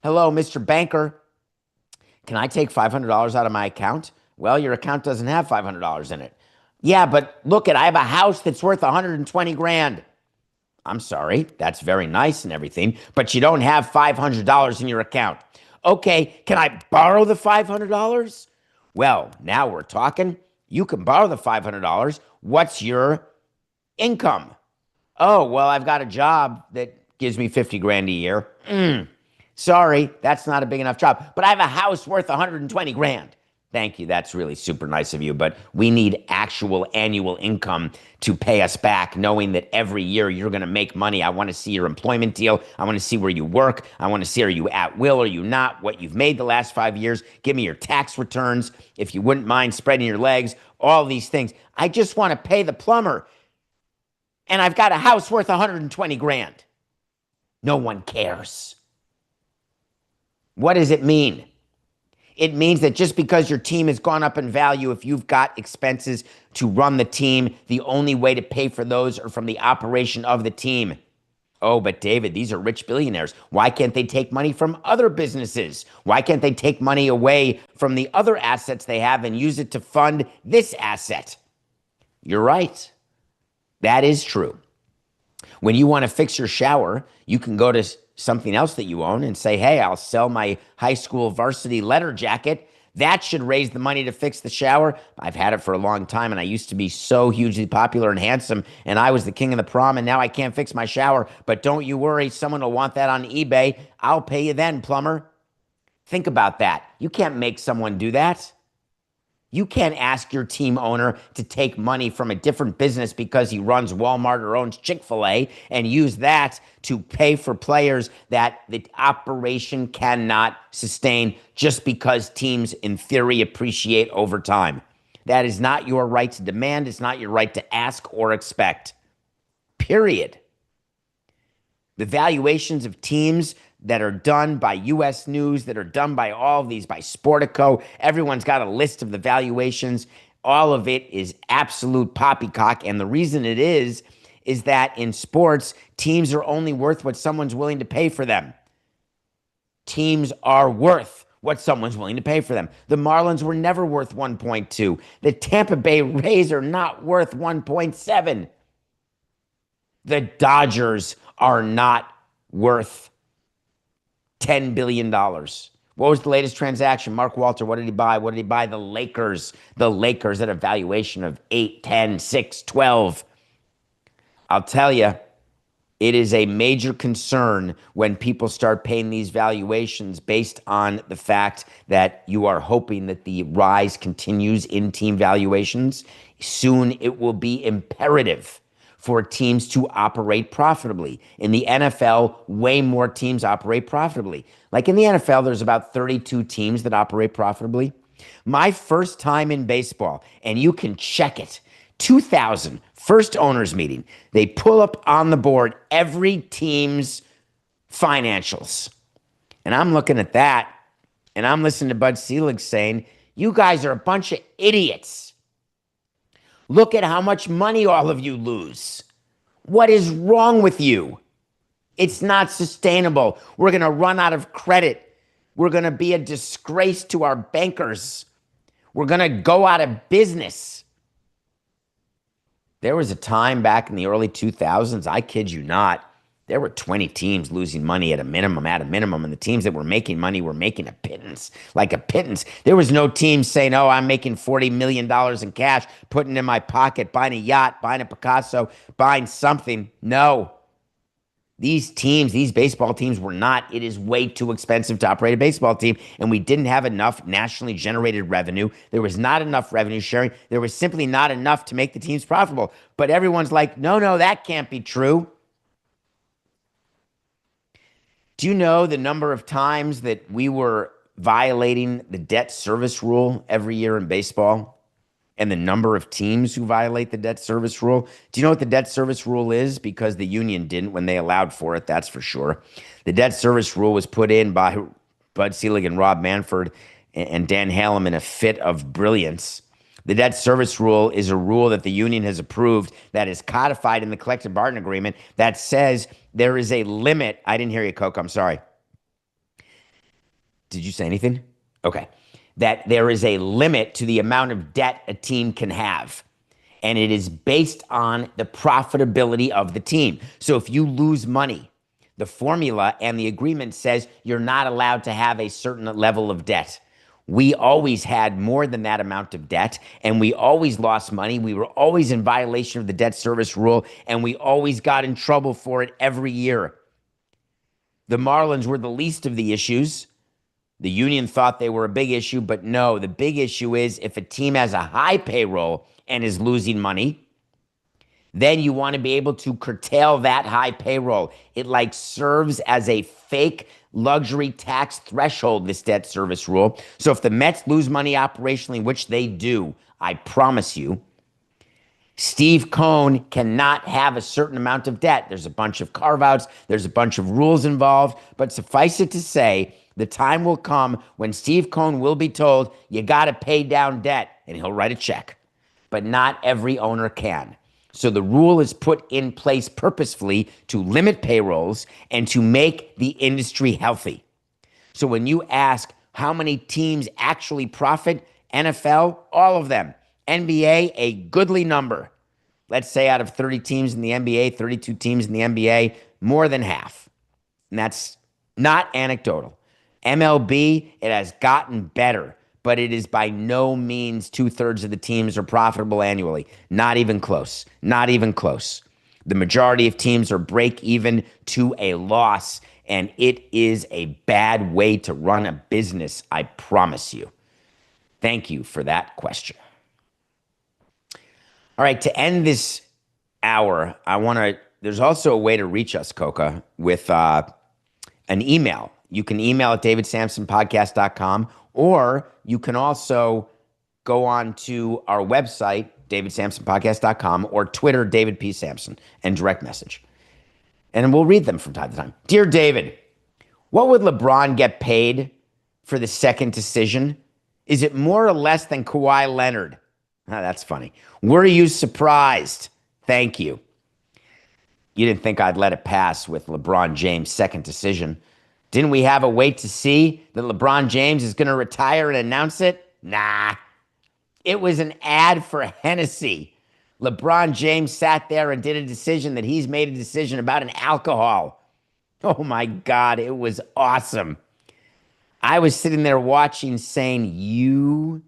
Hello, Mr. Banker. Can I take $500 out of my account? Well, your account doesn't have $500 in it. Yeah, but look I have a house that's worth 120 grand. I'm sorry, that's very nice and everything, but you don't have $500 in your account. Okay, can I borrow the $500? Well, now we're talking. You can borrow the $500. What's your income? Oh, well, I've got a job that gives me 50 grand a year. Sorry, that's not a big enough job, but I have a house worth 120 grand. Thank you. That's really super nice of you. But we need actual annual income to pay us back, knowing that every year you're going to make money. I want to see your employment deal. I want to see where you work. I want to see, are you at will? Are you not? What you've made the last 5 years. Give me your tax returns. If you wouldn't mind spreading your legs, all these things. I just want to pay the plumber. And I've got a house worth 120 grand. No one cares. What does it mean? It means that just because your team has gone up in value, if you've got expenses to run the team, the only way to pay for those are from the operation of the team. Oh, but David, these are rich billionaires. Why can't they take money from other businesses? Why can't they take money away from the other assets they have and use it to fund this asset? You're right. That is true. When you want to fix your shower, you can go to something else that you own and say, hey, I'll sell my high school varsity letter jacket. That should raise the money to fix the shower. I've had it for a long time, and I used to be so hugely popular and handsome, and I was the king of the prom, and now I can't fix my shower. But don't you worry, someone will want that on eBay. I'll pay you then, plumber. Think about that. You can't make someone do that. You can't ask your team owner to take money from a different business because he runs Walmart or owns Chick-fil-A and use that to pay for players that the operation cannot sustain just because teams, in theory, appreciate over time. That is not your right to demand. It's not your right to ask or expect. Period. The valuations of teams that are done by U.S. News, that are done by all of these, by Sportico. Everyone's got a list of the valuations. All of it is absolute poppycock. And the reason it is that in sports, teams are only worth what someone's willing to pay for them. Teams are worth what someone's willing to pay for them. The Marlins were never worth 1.2. The Tampa Bay Rays are not worth 1.7. The Dodgers are not worth $10 billion. What was the latest transaction? Mark Walter, what did he buy? What did he buy? The Lakers. The Lakers at a valuation of 8, 10, 6, 12. I'll tell you, it is a major concern when people start paying these valuations based on the fact that you are hoping that the rise continues in team valuations. Soon it will be imperative for teams to operate profitably. In the NFL, way more teams operate profitably. Like in the NFL, there's about 32 teams that operate profitably. My first time in baseball, and you can check it, 2000, first owners meeting, they pull up on the board every team's financials. And I'm looking at that, and I'm listening to Bud Selig saying, you guys are a bunch of idiots. Look at how much money all of you lose. What is wrong with you? It's not sustainable. We're going to run out of credit. We're going to be a disgrace to our bankers. We're going to go out of business. There was a time back in the early 2000s, I kid you not, there were 20 teams losing money at a minimum, and the teams that were making money were making a pittance, like a pittance. There was no team saying, oh, I'm making $40 million in cash, putting it in my pocket, buying a yacht, buying a Picasso, buying something. No. These teams, these baseball teams were not. It is way too expensive to operate a baseball team, and we didn't have enough nationally generated revenue. There was not enough revenue sharing. There was simply not enough to make the teams profitable. But everyone's like, no, that can't be true. Do you know the number of times that we were violating the debt service rule every year in baseball? And the number of teams who violate the debt service rule? Do you know what the debt service rule is? Because the union didn't when they allowed for it, that's for sure. The debt service rule was put in by Bud Selig and Rob Manfred and Dan Hallam in a fit of brilliance. The debt service rule is a rule that the union has approved that is codified in the collective bargaining agreement that says there is a limit. I didn't hear you, Coke. I'm sorry. Did you say anything? Okay. That there is a limit to the amount of debt a team can have. And it is based on the profitability of the team. So if you lose money, the formula and the agreement says you're not allowed to have a certain level of debt. We always had more than that amount of debt, and we always lost money. We were always in violation of the debt service rule, and we always got in trouble for it every year. The Marlins were the least of the issues. The union thought they were a big issue, but no, the big issue is if a team has a high payroll and is losing money, then you want to be able to curtail that high payroll. It like serves as a fake luxury tax threshold, this debt service rule. So if the Mets lose money operationally, which they do, I promise you, Steve Cohen cannot have a certain amount of debt. There's a bunch of carve-outs. There's a bunch of rules involved. But suffice it to say, the time will come when Steve Cohen will be told, you got to pay down debt, and he'll write a check. But not every owner can. So the rule is put in place purposefully to limit payrolls and to make the industry healthy. So when you ask how many teams actually profit, NFL, all of them. NBA, a goodly number. Let's say out of 30 teams in the NBA, 32 teams in the NBA, more than half. And that's not anecdotal. MLB, it has gotten better, but it is by no means 2/3 of the teams are profitable annually. Not even close. Not even close. The majority of teams are break even to a loss, and it is a bad way to run a business, I promise you. Thank you for that question. All right, to end this hour, there's also a way to reach us, Coca, with an email. You can email at davidsamsonpodcast.com, or you can also go on to our website, davidsamsonpodcast.com, or Twitter, David P. Samson, and direct message. And we'll read them from time to time. Dear David, what would LeBron get paid for the second decision? Is it more or less than Kawhi Leonard? Oh, that's funny. Were you surprised? Thank you. You didn't think I'd let it pass with LeBron James' second decision. Didn't we have a wait to see that LeBron James is going to retire and announce it? Nah. It was an ad for Hennessy. LeBron James sat there and did a decision that he's made a decision about an alcohol. Oh my God, it was awesome. I was sitting there watching saying,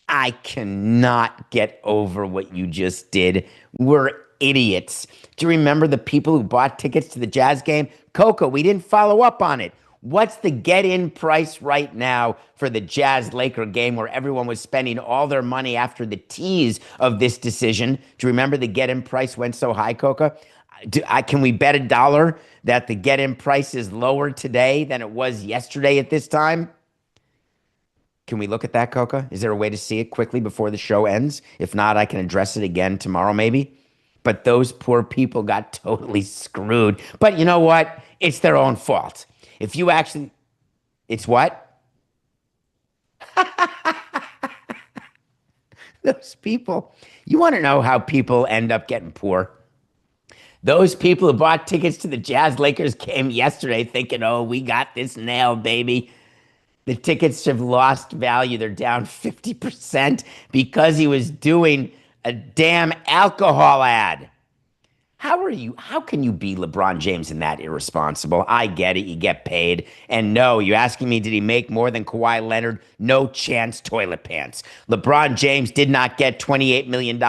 I cannot get over what you just did. We're idiots. Do you remember the people who bought tickets to the Jazz game? Coco, we didn't follow up on it. What's the get-in price right now for the Jazz-Laker game where everyone was spending all their money after the tease of this decision? Do you remember the get-in price went so high, Coca? Can we bet $1 that the get-in price is lower today than it was yesterday at this time? Can we look at that, Coca? Is there a way to see it quickly before the show ends? If not, I can address it again tomorrow maybe. But those poor people got totally screwed. But you know what? It's their own fault. If you actually, it's what? Those people, you want to know how people end up getting poor? Those people who bought tickets to the Jazz-Lakers game yesterday thinking, oh, we got this nailed, baby. The tickets have lost value. They're down 50% because he was doing a damn alcohol ad. How can you be LeBron James and that irresponsible? I get it. You get paid. And no, you're asking me, did he make more than Kawhi Leonard? No chance, toilet pants. LeBron James did not get $28 million,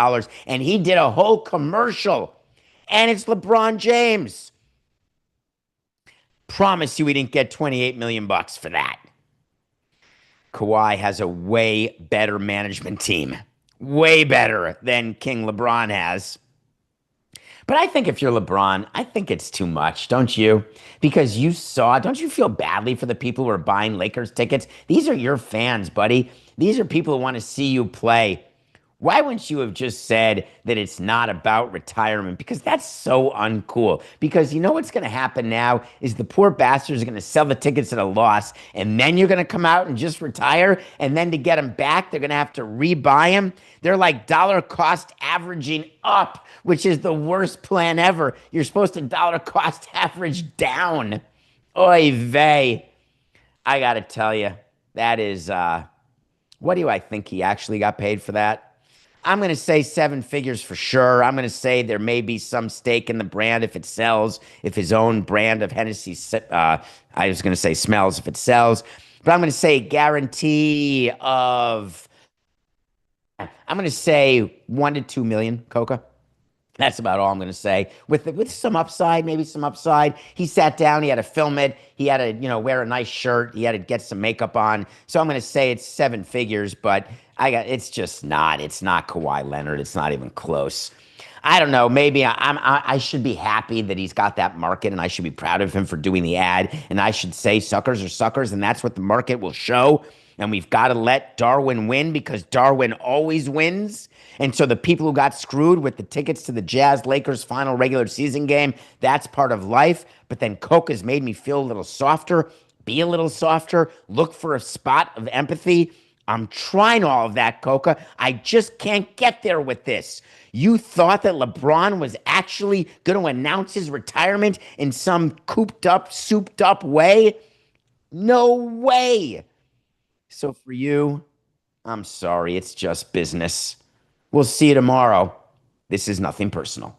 and he did a whole commercial. And it's LeBron James. Promise you he didn't get $28 million for that. Kawhi has a way better management team. Way better than King LeBron has. But I think if you're LeBron, I think it's too much, don't you? Because don't you feel badly for the people who are buying Lakers tickets? These are your fans, buddy. These are people who want to see you play. Why wouldn't you have just said that it's not about retirement? Because that's so uncool. Because you know what's going to happen now is the poor bastards are going to sell the tickets at a loss, and then you're going to come out and just retire, and then to get them back, they're going to have to rebuy them. They're like dollar cost averaging up, which is the worst plan ever. You're supposed to dollar cost average down. Oy vey. I got to tell you, that is, what do I think he actually got paid for that? I'm going to say 7 figures for sure. I'm going to say there may be some stake in the brand if it sells, if his own brand of Hennessy, I was going to say smells if it sells. But I'm going to say guarantee of, I'm going to say 1 to 2 million, Coca. That's about all I'm going to say. With some upside, maybe some upside. He sat down. He had to film it. He had to, wear a nice shirt. He had to get some makeup on. So I'm going to say it's 7 figures, but it's not Kawhi Leonard. It's not even close. I don't know. Maybe I should be happy that he's got that market, and I should be proud of him for doing the ad. And I should say suckers are suckers, and that's what the market will show. And we've got to let Darwin win because Darwin always wins. And so the people who got screwed with the tickets to the Jazz-Lakers final regular season game, that's part of life. But then Coke has made me feel a little softer, be a little softer, look for a spot of empathy. I'm trying all of that, Coca. I just can't get there with this. You thought that LeBron was actually going to announce his retirement in some cooped up, souped up way? No way. So for you, I'm sorry. It's just business. We'll see you tomorrow. This is nothing personal.